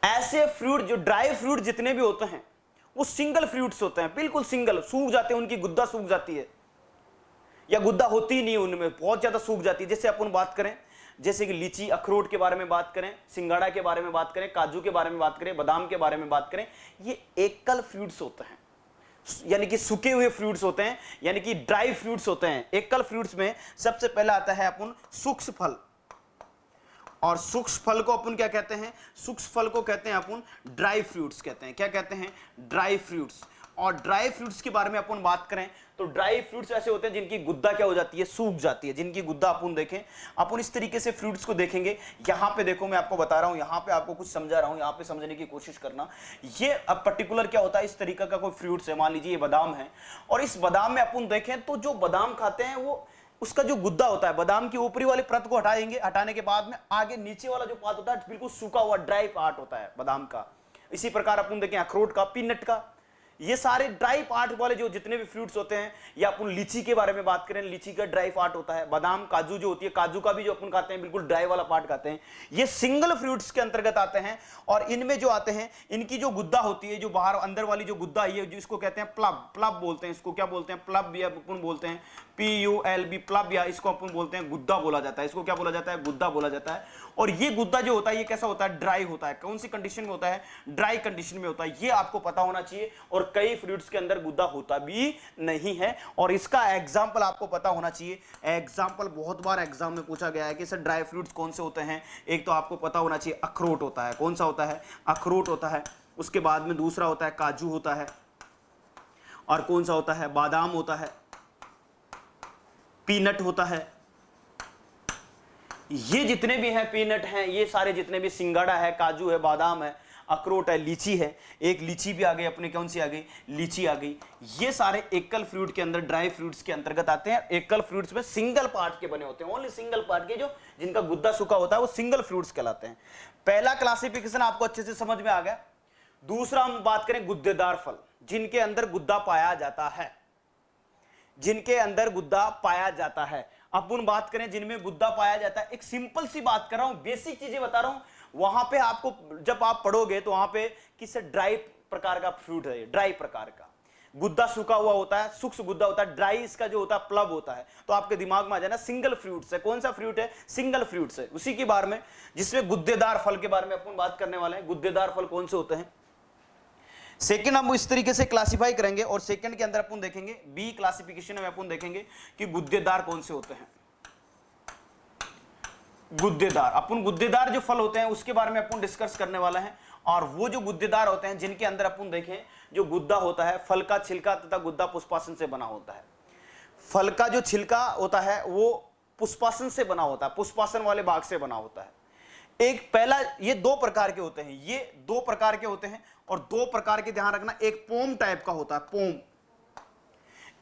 ऐसे फ्रूट जो ड्राई फ्रूट जितने भी होते हैं वो सिंगल फ्रूट्स होते हैं, बिल्कुल सिंगल, सूख जाते हैं, उनकी गुद्दा सूख जाती है, या गुद्दा होती ही नहीं, उनमें बहुत ज्यादा सूख जाती है। जैसे अपन बात करें, जैसे कि लीची, अखरोट के बारे में बात करें, सिंगाड़ा के बारे में बात करें, काजू के बारे में बात करें, बादाम के बारे में बात करें, ये एकल फ्रूट्स होते हैं, यानी कि सूखे हुए फ्रूट्स होते हैं, यानी कि ड्राई फ्रूट्स होते हैं। एकल फ्रूट्स में सबसे पहला आता है अपन सूक्ष्म फल। और सूक्ष्म फल को अपन क्या कहते हैं? सूक्ष्म फल को कहते हैं अपन ड्राई फ्रूट्स कहते हैं। क्या कहते हैं? Dry fruits. और ड्राई फ्रूट्स के बारे में अपन बात करें तो ड्राई फ्रूट्स ऐसे होते हैं जिनकी गुद्दा क्या हो जाती है? सूख जाती है, जिनकी गुद्दा अपन देखें, अपन इस तरीके से फ्रूट्स को देखेंगे। यहां पे देखो, मैं आपको बता रहा हूं, यहां पे आपको कुछ समझा रहा हूं, यहां पे समझने की कोशिश करना। ये अब पर्टिकुलर क्या होता है, इस तरीके का कोई फ्रूट्स है, मान लीजिए ये बादाम है, और इस बादाम में अपन देखें तो जो बादाम खाते हैं वो उसका जो गुद्दा होता है, बादाम की ऊपरी वाली परत को हटाएंगे, हटाने के बाद में आगे नीचे वाला जो पार्ट होता है बिल्कुल सूखा हुआ ड्राई पार्ट होता है बादाम का। इसी प्रकार अपन देखें अखरोट का, पीनट का, ये सारे ड्राई पार्ट वाले जो जितने भी फ्रूट्स होते हैं, या अपन लीची के बारे में बात करें, लीची का ड्राई पार्ट होता है। बादाम, काजू जो होती है, काजू का भी जो अपन खाते हैं बिल्कुल ड्राई वाला पार्ट खाते हैं। ये सिंगल फ्रूट्स के अंतर्गत आते हैं। और इनमें जो आते हैं, इनकी जो गुद्दा होती है, जो बाहर अंदर वाली जो गुद्दा है, जो इसको कहते हैं प्लब, प्लब बोलते हैं इसको। क्या बोलते हैं? प्लब, या अपन बोलते हैं PULB, प्लब, या इसको अपन बोलते हैं गुद्दा बोला जाता है। इसको क्या बोला जाता है? गुद्दा बोला जाता है। और ये गुद्दा जो होता है ये कैसा होता है? ड्राई होता है। कौन सी कंडीशन में होता है? ड्राई कंडीशन में होता है। ये आपको पता होना चाहिए। और कई फ्रूट्स के अंदर गुद्दा होता भी नहीं है, और इसका एग्जाम्पल आपको पता होना चाहिए। एग्जाम्पल बहुत बार एग्जाम में पूछा गया है कि सर ड्राई फ्रूट्स कौन से होते हैं? एक तो आपको पता होना चाहिए अखरोट होता है। कौन सा होता है? अखरोट होता है। उसके बाद में दूसरा होता है काजू होता है, और कौन सा होता है? बादाम होता है, पीनट होता है। ये जितने भी हैं पीनट हैं, ये सारे जितने भी, सिंगाड़ा है, काजू है, बादाम है, अखरोट है, लीची है, एक लीची भी आ गई अपने, कौन सी आ गई? लीची आ गई। ये सारे एकल फ्रूट के अंदर, ड्राई फ्रूट्स के अंतर्गत आते हैं। एकल फ्रूट्स में सिंगल पार्ट के बने होते हैं, ओनली सिंगल पार्ट के, जो जिनका गुद्दा सूखा होता है वो सिंगल फ्रूट्स कहलाते हैं। पहला क्लासिफिकेशन आपको अच्छे से समझ में आ गया। दूसरा हम बात करें गुद्देदार फल, जिनके अंदर गुद्दा पाया जाता है। जिनके अंदर गुद्दा पाया जाता है। अपन बात करें जिनमें गुद्दा पाया जाता है, एक सिंपल सी बात कर रहा हूं, बेसिक चीजें बता रहा हूं। वहां पे आपको जब आप पढ़ोगे तो वहां पे किस ड्राई प्रकार का फ्रूट है, ड्राई प्रकार का गुद्दा सूखा हुआ होता है, शुष्क गुद्दा होता है, ड्राई इसका जो होता है प्लब होता है। तो आपके दिमाग में आ जाना सिंगल फ्रूट्स है। कौन सा फ्रूट है? सिंगल फ्रूट्स है। उसी के बारे में जिसमें गुद्देदार फल के बारे में अपन बात करने वाले हैं। गुद्देदार फल कौन से होते हैं? सेकंड हम इस तरीके से क्लासिफाई करेंगे और सेकंड के अंदर अपन देखेंगे बी क्लासिफिकेशन में अपन देखेंगे कि गुद्देदार कौन से होते हैं। गुद्देदार, अपन गुद्देदार जो फल होते हैं उसके बारे में अपन डिस्कस करने वाला है। और वो जो गुद्देदार होते हैं जिनके अंदर अपन देखें जो गुद्दा होता है, फल का छिलका तथा गुद्दा पुष्पासन से बना होता है। फल का जो छिलका होता है वो पुष्पासन से बना होता है, पुष्पासन वाले भाग से बना होता है। एक पहला, ये दो प्रकार के होते हैं, ये दो प्रकार के होते हैं और दो प्रकार के ध्यान रखना। एक पोम टाइप का होता है, पोम,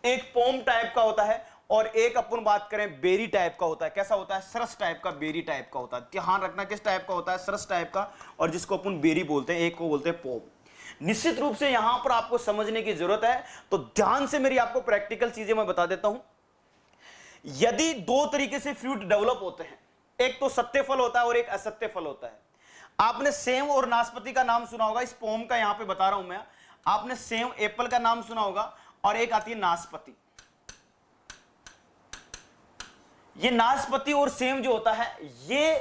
एक पोम टाइप का होता है और एक अपन बात करें बेरी टाइप का होता है। कैसा होता है? सरस टाइप का, बेरी टाइप का होता है। ध्यान रखना किस टाइप का होता है? सरस टाइप का, और जिसको अपन बेरी बोलते हैं, एक को बोलते हैं पोम। निश्चित रूप से यहां पर आपको समझने की जरूरत है, तो ध्यान से मेरी आपको प्रैक्टिकल चीजें मैं बता देता हूं। यदि दो तरीके से फ्रूट डेवलप होते हैं, एक तो सत्य फल होता है और एक असत्य फल होता है। आपने सेव और नाशपाती का नाम सुना होगा, इस पोम का यहां पे बता रहा हूं मैं। आपने सेव एप्पल का नाम सुना होगा और एक आती है नाशपाती। ये नाशपाती और सेव जो होता है ये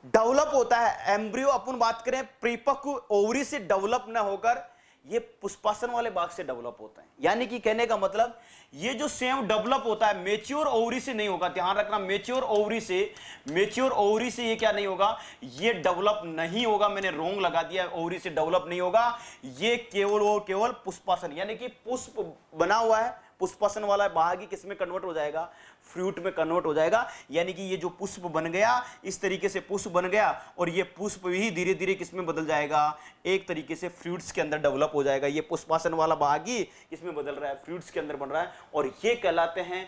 डेवलप होता है एम्ब्रियो, अपन बात करें परिपक्व ओवरी से डेवलप ना होकर ये पुष्पासन वाले भाग से डेवलप होता है। यानी कि कहने का मतलब ये जो सेव डेवलप होता है मेच्योर ओवरी से नहीं होगा। ध्यान रखना, मेच्योर ओवरी से ये क्या नहीं होगा? ये डेवलप नहीं होगा। मैंने रोंग लगा दिया, ओवरी से डेवलप नहीं होगा। ये केवल और केवल पुष्पासन, यानी कि पुष्प बना हुआ है, पुष्पासन वाला भाग ही किस में कन्वर्ट हो जाएगा? फ्रूट में कन्वर्ट हो जाएगा। यानी कि ये जो पुष्प बन गया, इस तरीके से पुष्प बन गया और ये पुष्प ही धीरे धीरे किस में बदल जाएगा? एक तरीके से फ्रूट्स के अंदर डेवलप हो जाएगा। ये पुष्पासन वाला भाग ही किसमें बदल रहा है? फ्रूट्स के अंदर बन रहा है। और ये कहलाते हैं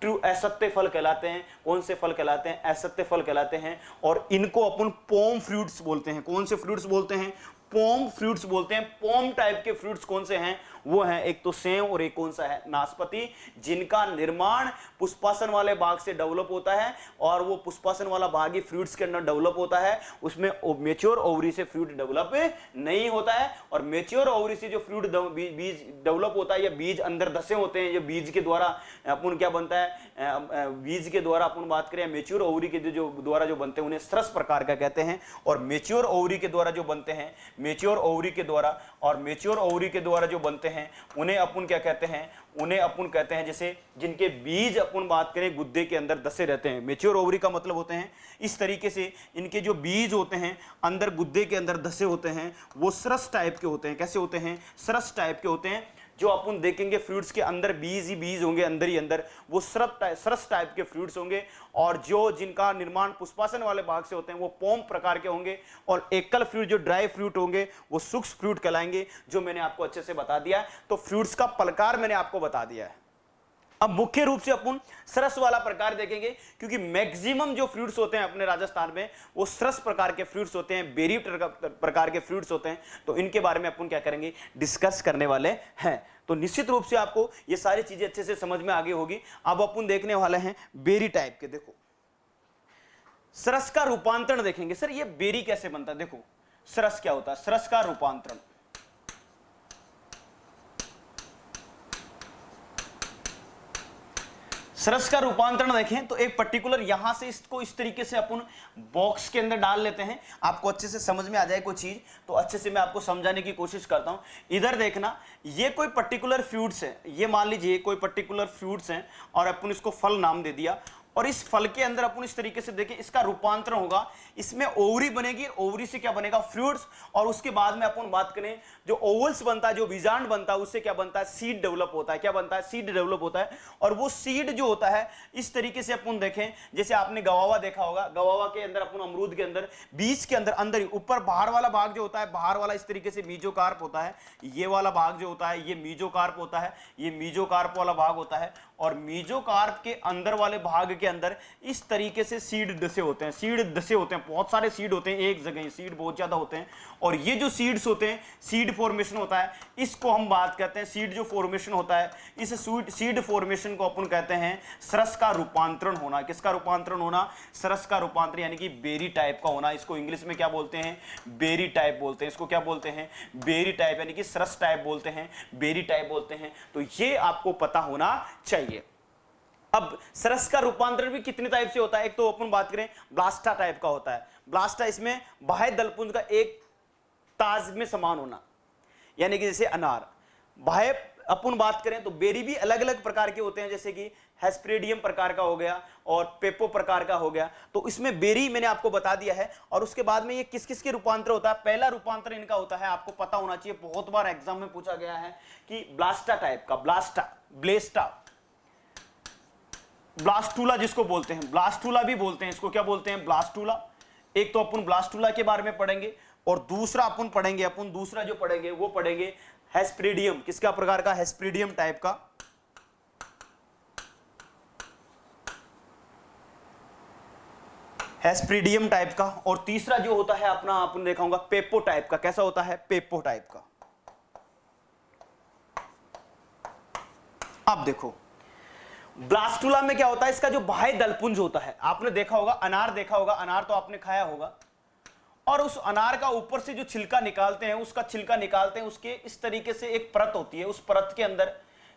ट्रू असत्य फल कहलाते हैं। कौन से फल कहलाते हैं? असत्य फल कहलाते हैं। और इनको अपन पोम फ्रूट्स बोलते हैं। कौन से फ्रूट्स बोलते हैं? पोम फ्रूट्स बोलते हैं। पोम टाइप के फ्रूट्स कौन से हैं? वो हैं एक तो सेव और एक कौन सा है? नाशपाती, जिनका निर्माण पुष्पासन वाले भाग से डेवलप होता है और वो पुष्पासन वाला भाग ही फ्रूट्स के अंदर डेवलप होता है। उसमें मेच्योर ओवरी से फ्रूट डेवलप नहीं होता है। और मेच्योर ओवरी से जो फ्रूट बीज डेवलप होता है या बीज अंदर धसे होते हैं, ये बीज के द्वारा अपन क्या बनता है? बीज के द्वारा अपन बात करें मेच्योर ओवरी के जो द्वारा जो बनते हैं उन्हें सरस प्रकार का कहते हैं। और मेच्योर ओवरी के द्वारा जो बनते हैं, मेच्योर ओवरी के द्वारा और मेच्योर ओवरी के द्वारा जो बनते हैं उन्हें अपन क्या कहते हैं? उन्हें अपन कहते हैं जैसे जिनके बीज अपन बात करें गुद्दे के अंदर धसे रहते हैं। मेच्योर ओवरी का मतलब होते हैं इस तरीके से इनके जो बीज होते हैं अंदर गुद्दे के अंदर धसे होते हैं, वो सरस टाइप के होते हैं। कैसे होते हैं? सरस टाइप के होते हैं। जो अपन देखेंगे फ्रूट्स के अंदर बीज ही बीज होंगे, अंदर ही अंदर वो सरस टाइप के फ्रूट्स होंगे। और जो जिनका निर्माण पुष्पासन वाले भाग से होते हैं वो पोम प्रकार के होंगे। और एकल फ्रूट जो ड्राई फ्रूट होंगे वो शुष्क फ्रूट कहलाएंगे, जो मैंने आपको अच्छे से बता दिया है। तो फ्रूट्स का प्रकार मैंने आपको बता दिया है। अब मुख्य रूप से अपन सरस वाला प्रकार देखेंगे, क्योंकि मैक्सिमम जो फ्रूट्स होते हैं अपने राजस्थान में वो सरस प्रकार के फ्रूट्स होते हैं, बेरी प्रकार के फ्रूट्स होते हैं। तो इनके बारे में अपन क्या करेंगे? डिस्कस करने वाले हैं। तो निश्चित रूप से आपको ये सारी चीजें अच्छे से समझ में आगे होगी। अब अपन देखने वाले हैं बेरी टाइप के। देखो सरस का रूपांतरण देखेंगे। सर ये बेरी कैसे बनता है? देखो सरस क्या होता है? सरस का रूपांतरण, सरस का रूपांतरण देखें तो एक पर्टिकुलर यहां से इसको इस तरीके से अपन बॉक्स के अंदर डाल लेते हैं। आपको अच्छे से समझ में आ जाए कोई चीज तो अच्छे से मैं आपको समझाने की कोशिश करता हूं। इधर देखना, ये कोई पर्टिकुलर फ्रूट्स है, ये मान लीजिए कोई पर्टिकुलर फ्रूट्स हैं और अपन इसको फल नाम दे दिया। और इस फल के अंदर अपन इस तरीके से देखें, इसका रूपांतरण होगा, इसमें ओवरी बनेगी, ओवरी से क्या बनेगा? फ्रूट्स। और उसके बाद में अपन बात करें जो ओवल्स बनता है, जो बीजांड बनता है, उससे क्या बनता है? सीड डेवलप होता है। क्या बनता है? सीड डेवलप होता है। और वो सीड जो होता है इस तरीके से अपन देखें, जैसे आपने गवावा देखा होगा, गवावा के अंदर अपन अमरूद के अंदर बीज के अंदर ही ऊपर बाहर वाला भाग जो होता है, बाहर वाला इस तरीके से मीजोकार्प होता है। ये वाला भाग जो होता है ये मीजोकार्प होता है, ये मीजोकार्प वाला भाग होता है। और मीजोकार्प के अंदर वाले भाग के अंदर इस तरीके से सीड धसे होते हैं, सीड धसे होते हैं, बहुत सारे सीड होते हैं एक जगह, सीड बहुत ज्यादा होते हैं। और ये जो सीड्स होते हैं, सीड फॉर्मेशन होता है, इसको हम बात करते हैं, सीड जो फॉर्मेशन होता है, इस सीड फॉर्मेशन को अपन कहते हैं सरस का रूपांतरण होना। किसका रूपांतरण होना? सरस का रूपांतरण, यानी कि बेरी टाइप का होना। इसको इंग्लिश में क्या बोलते हैं? बेरी टाइप बोलते हैं। इसको क्या बोलते हैं? बेरी टाइप, यानी कि सरस टाइप बोलते हैं, बेरी टाइप बोलते हैं। तो ये आपको पता होना चाहिए। अब सरस का रूपांतरण भी कितने टाइप से होता है? एक तो अपन बात करें ब्लास्टा टाइप का होता है। ब्लास्टा, इसमें बाह्य दलपुंज का एक ताज में समान होना, यानी कि जैसे अनार। बाह्य अपन बात करें तो बेरी भी अलग अलग प्रकार के होते हैं, जैसे कि हेस्प्रेडियम प्रकार का हो गया और पेपो प्रकार का हो गया। तो इसमें बेरी मैंने आपको बता दिया है। और उसके बाद में ये किस किस के रूपांतर होता है? पहला रूपांतर इनका होता है, आपको पता होना चाहिए, बहुत बार एग्जाम में पूछा गया है कि ब्लास्टा टाइप का, ब्लास्टूला जिसको बोलते हैं, ब्लास्टूला भी बोलते हैं, इसको क्या बोलते हैं? ब्लास्टूला। एक तो अपन ब्लास्टूला के बारे में पढ़ेंगे, और दूसरा दूसरा जो पढ़ेंगे वो पढ़ेंगे हेस्प्रेडियम। किसका प्रकार का? हेस्प्रेडियम टाइप का। हेस्प्रेडियम टाइप का। और तीसरा जो होता है अपना, आपने देखा होगा, पेपो टाइप का। कैसा होता है? पेपो टाइप का। अब देखो ब्लास्टूला में क्या होता है? इसका जो बाह्य दलपुंज होता है, आपने देखा होगा, अनार देखा होगा, अनार तो आपने खाया होगा, और उस अनार का ऊपर से जो छिलका निकालते हैं, उसका छिलका निकालते हैं, उसके इस तरीके से एक परत होती है। उस परत के अंदर,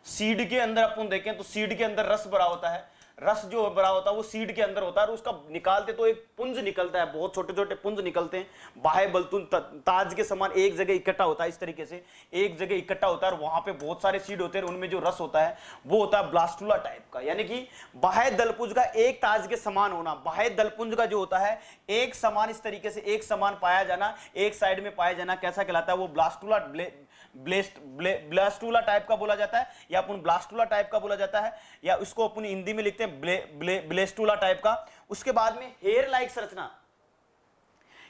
सीड के अंदर अपन देखें तो सीड के अंदर रस भरा होता है। रस जो भरा होता है वो सीड के अंदर होता है, और उसका निकालते तो एक पुंज निकलता है, बहुत छोटे छोटे पुंज निकलते हैं। बाह्य बलतुन ताज के समान एक जगह इकट्ठा होता है, इस तरीके से एक जगह इकट्ठा होता है, और वहां पे बहुत सारे सीड होते हैं, उनमें जो रस होता है वो होता है ब्लास्टूला टाइप का। यानी कि बाह्य दलपुंज का एक ताज के समान होना। बाह्य दलपुंज का जो होता है एक समान, इस तरीके से एक समान पाया जाना, एक साइड में पाया जाना, कैसा कहलाता है? वो ब्लास्टूला टाइप का बोला जाता है, या अपन ब्लास्टूला टाइप का बोला जाता है, या उसको अपन हिंदी में लिखते हैं ब्लेस्टूला टाइप का। उसके बाद में हेयर लाइक संरचना,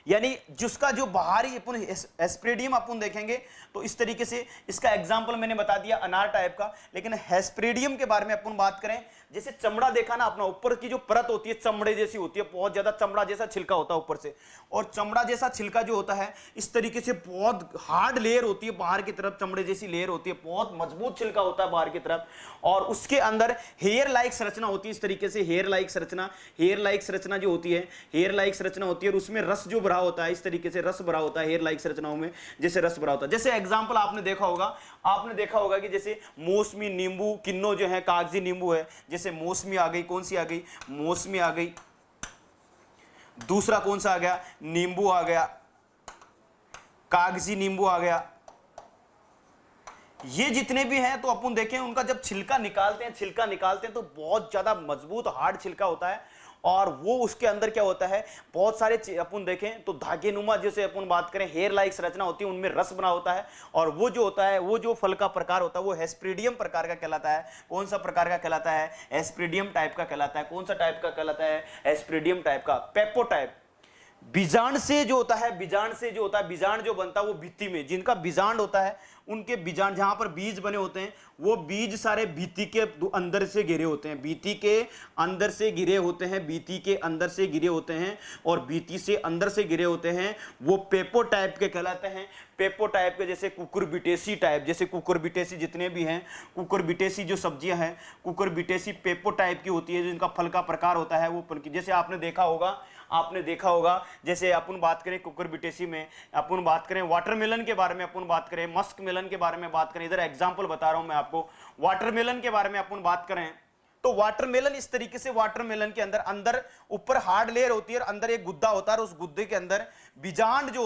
यानी जिसका जो बाहरी अपन हेस्प्रेडियम अपन देखेंगे तो इस तरीके से, इसका एग्जांपल मैंने बता दिया अनार टाइप का। लेकिन हेस्प्रेडियम के बारे में अपन बात करें, जैसे चमड़ा देखा ना अपना, ऊपर की जो परत होती है चमड़े जैसी होती है, बहुत ज्यादा चमड़ा जैसा छिलका होता है ऊपर से, और चमड़ा जैसा छिलका जो होता है इस तरीके से बहुत हार्ड लेयर होती है बाहर की तरफ, चमड़े जैसी लेयर होती है, बहुत मजबूत छिलका होता है बाहर की तरफ, और उसके अंदर हेयर लाइक संरचना होती है। इस तरीके से हेयर लाइक संरचना जो होती है, हेयर लाइक संरचना होती है, और उसमें रस जो भरा होता है, इस तरीके से रस भरा होता है हेयर लाइक संरचनाओं में, जैसे रस भरा होता है। जैसे एग्जांपल आपने देखा होगा कि जैसे मौसमी नींबू, किन्नो जो है, कागजी नींबू है, जैसे मौसमी आ गई, कौन सी आ गई? मौसमी आ गई। दूसरा कौन सा आ गया? नींबू आ गया, कागजी नींबू आ गया। ये जितने भी हैं तो अपन देखें, उनका जब छिलका निकालते हैं तो बहुत ज्यादा मजबूत हार्ड छिलका होता है, और वो उसके अंदर क्या होता है, बहुत सारे अपन देखें तो धागे नुमा, जैसे अपन बात करें हेयर लाइक संरचना होती है, उनमें रस बना होता है, और वो जो होता है, वो जो फल का प्रकार होता है वो हेस्प्रेडियम प्रकार का कहलाता है। कौन सा प्रकार का कहलाता है? हेस्प्रेडियम टाइप का कहलाता है। कौन सा टाइप का कहलाता है? हेस्प्रेडियम टाइप का। पेपो टाइप, बीजांड से जो होता है, बीजांड जो बनता है वो भित्ति में, जिनका बीजांड होता है उनके बीजांड, जहां पर बीज बने होते हैं, वो बीज सारे भित्ति के अंदर से घिरे होते हैं, भित्ति के अंदर से घिरे होते हैं, और भित्ति से अंदर से घिरे होते हैं, वो पेपो टाइप के कहलाते हैं। पेपो टाइप के, जैसे कुकुरबिटेसी टाइप, जैसे कुकुरबिटेसी जितने भी हैं, कुकुरबिटेसी जो सब्जियां हैं, कुकुरबिटेसी पेपो टाइप की होती है, जिनका फल का प्रकार होता है वो फल की, जैसे आपने देखा होगा, जैसे अपन बात करें कुकुरबिटेसी में, अपन बात करें वाटरमेलन के बारे में, अपन बात करें मस्क मेलन के बारे में बात करें, इधर एग्जांपल बता रहा हूं मैं आपको, वाटरमेलन के बारे में अपन बात करें तो वाटरमेलन इस तरीके से, वाटरमेलन के अंदर ऊपर हार्ड लेयर होती है और अंदर एक गुद्दा होता है, और उस गुद्दे के अंदर बीजांड जो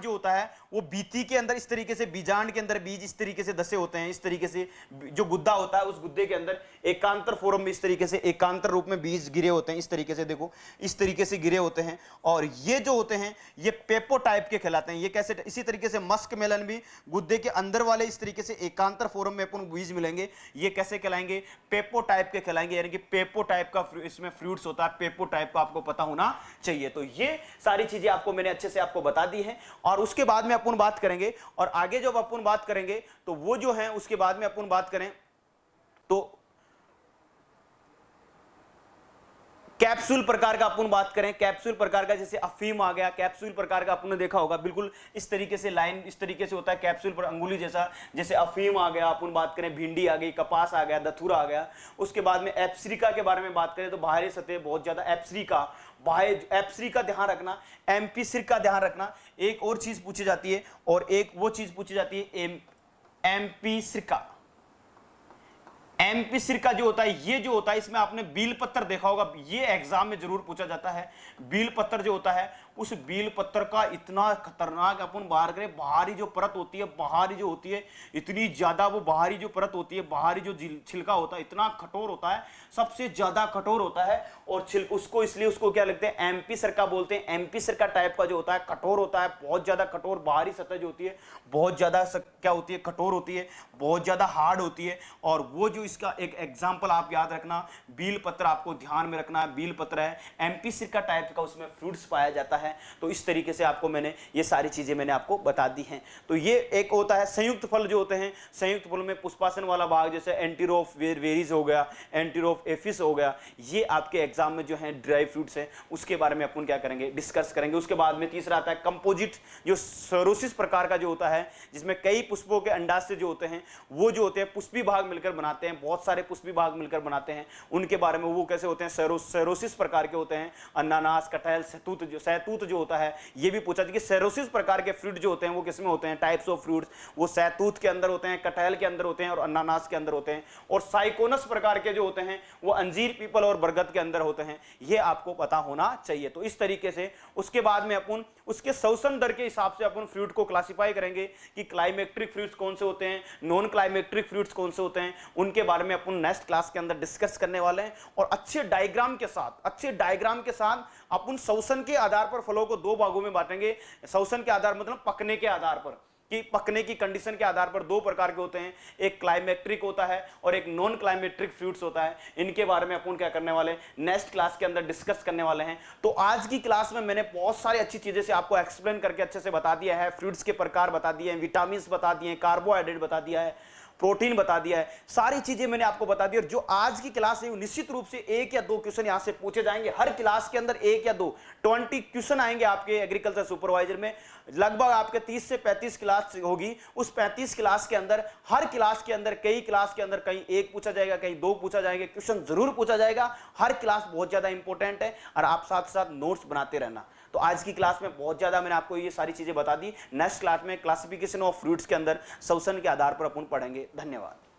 होता है वो बीती के अंदर, इस तरीके से बीजांड के अंदर बीज इस तरीके से धसे होते हैं, इस तरीके से जो गुद्दा होता है उस गुद्दे के अंदर एकांतर फॉर्म में, इस तरीके से एकांतर रूप में बीज गिरे होते हैं, इस तरीके से देखो, इस तरीके से गिरे होते हैं, और ये जो होते हैं ये पेपो टाइप के कहलाते हैं। ये कैसे? इसी तरीके से मस्क मेलन भी गुद्दे के अंदर वाले इस तरीके से एकांतर फॉर्म में अपन बीज मिलेंगे, ये कैसे कहलाएंगे? पेपो टाइप के कहलाएंगे, यानी कि पेपो टाइप का इसमें फ्रूट्स होता है, पेपो टाइप का आपको पता होना चाहिए। तो ये सारी चीजें आपको मैंने अच्छे से आपको बता दी हैं, और उसके बाद में अपन बात करेंगे, और आगे जब अपन बात करेंगे तो वो जो है, उसके बाद में अपन बात करें तो कैप्सूल प्रकार का अपन बात करें, कैप्सूल प्रकार का जैसे अफीम आ गया, कैप्सूल प्रकार का आपने देखा होगा, बिल्कुल इस तरीके से लाइन इस तरीके से होता है कैप्सूल पर अंगुली जैसा। जैसे अफीम आ गया, अपन बात करें भिंडी आ गई, कपास आ गया, धतूरा आ गया। उसके बाद में एप्सिका के बारे में बात करें तो बाहरी सतह बहुत ज्यादा एप्सिका, एप्सिका ध्यान रखना, एम्फिसिर का ध्यान रखना। एक और चीज पूछी जाती है, और एक वो चीज पूछी जाती है एम्फिसिका। एमपी सिरका जो होता है, ये जो होता है इसमें आपने बील पत्तर देखा होगा, ये एग्जाम में जरूर पूछा जाता है। बील पत्तर जो होता है, उस बील पत्तर का इतना खतरनाक अपन बाहर करें, बाहरी जो परत होती है, बाहरी जो होती है इतनी ज्यादा, वो बाहरी जो परत होती है, बाहरी जो छिलका होता है इतना कठोर होता है, सबसे ज्यादा कठोर होता है। और उसको इसलिए उसको क्या लगते हैं, एमपी सिरका बोलते हैं। एमपी सिरका टाइप का जो होता है कठोर होता है, बहुत ज्यादा कठोर। बाहरी सतह जो होती है बहुत ज्यादा क्या होती है, कठोर होती है, बहुत ज्यादा हार्ड होती है। और वो जो इसका एक एग्जाम्पल आप याद रखना, बील पत्र आपको ध्यान में रखना, बील पत्र है, एमपी सिरका टाइप का उसमें फ्रूट्स पाया जाता है। तो इस तरीके से आपको मैंने ये सारी चीजें मैंने आपको बता दी हैं। तो ये एक होता है संयुक्त फल जो होते हैं, संयुक्त फल में पुष्पासन वाला भाग जैसे एंटीरोफ वेरीज हो गया, एंटीरोफ एफिस हो गया, ये आपके एग्जाम में जो है ड्राई फ्रूट्स है, उसके बारे में अपन क्या करेंगे, डिस्कस करेंगे। उसके बाद में तीसरा आता है कंपोजिट, जो सरोसिस प्रकार का जो होता है, जिसमें कई पुष्पों के अंडाशय जो होते हैं, वो जो होते हैं पुष्पी भाग मिलकर बनाते हैं, बहुत सारे पुष्पी भाग मिलकर बनाते हैं। उनके बारे में वो कैसे होते हैं, सरोसिस प्रकार के होते हैं। अनानास, कटहल, सहतूत जो होता है, ये भी पूछा था कि सेरोसिस प्रकार के फ्रूट जो होते हैं वो किसमें होते हैं, टाइप्स ऑफ फ्रूट्स, वो सहतूत के अंदर होते हैं, कटहल के अंदर होते हैं और अनानास के अंदर होते हैं। और साइकोनस प्रकार के जो होते हैं वो अंजीर, पीपल और बरगद के अंदर होते हैं। ये आपको पता होना चाहिए। तो इस तरीके से उसके बाद में अपन उसके शोषण दर के हिसाब से अपन फ्रूट को क्लासिफाई करेंगे कि क्लाइमेक्ट्रिक फ्रूट्स कौन से होते हैं, नॉन क्लाइमेक्ट्रिक फ्रूट्स कौन से होते हैं, उनके बारे में अपन नेक्स्ट क्लास के अंदर डिस्कस करने वाले हैं। और अच्छे डायग्राम के साथ अपन शोषण के आधार पर फलों को दो भागों में बांटेंगे। शोषण के आधार मतलब पकने के आधार पर, कि पकने की कंडीशन के आधार पर दो प्रकार के होते हैं, एक क्लाइमेक्ट्रिक होता है और एक नॉन क्लाइमेट्रिक फ्रूट्स होता है। इनके बारे में अपन क्या करने वाले, नेक्स्ट क्लास के अंदर डिस्कस करने वाले हैं। तो आज की क्लास में मैंने बहुत सारी अच्छी चीजें से आपको एक्सप्लेन करके अच्छे से बता दिया है। फ्रूट्स के प्रकार बता दिए हैं, विटामिन बता दिए हैं, कार्बोहाइड्रेट बता दिया है, प्रोटीन बता दिया है, सारी चीजें मैंने आपको बता दी। और जो आज की क्लास है वो निश्चित रूप से एक या दो क्वेश्चन यहां से पूछे जाएंगे। हर क्लास के अंदर एक या दो 20 क्वेश्चन आएंगे आपके एग्रीकल्चर सुपरवाइजर में। लगभग आपके 30 से 35 क्लास होगी। उस 35 क्लास के अंदर हर क्लास के अंदर कई क्लास के अंदर कहीं एक पूछा जाएगा, कहीं दो पूछा जाएगा, क्वेश्चन जरूर पूछा जाएगा। हर क्लास बहुत ज्यादा इंपॉर्टेंट है और आप साथ साथ नोट्स बनाते रहना। तो आज की क्लास में बहुत ज्यादा मैंने आपको ये सारी चीजें बता दी। नेक्स्ट क्लास में क्लासिफिकेशन ऑफ फ्रूट्स के अंदर शोषण के आधार पर अपन पढ़ेंगे। धन्यवाद।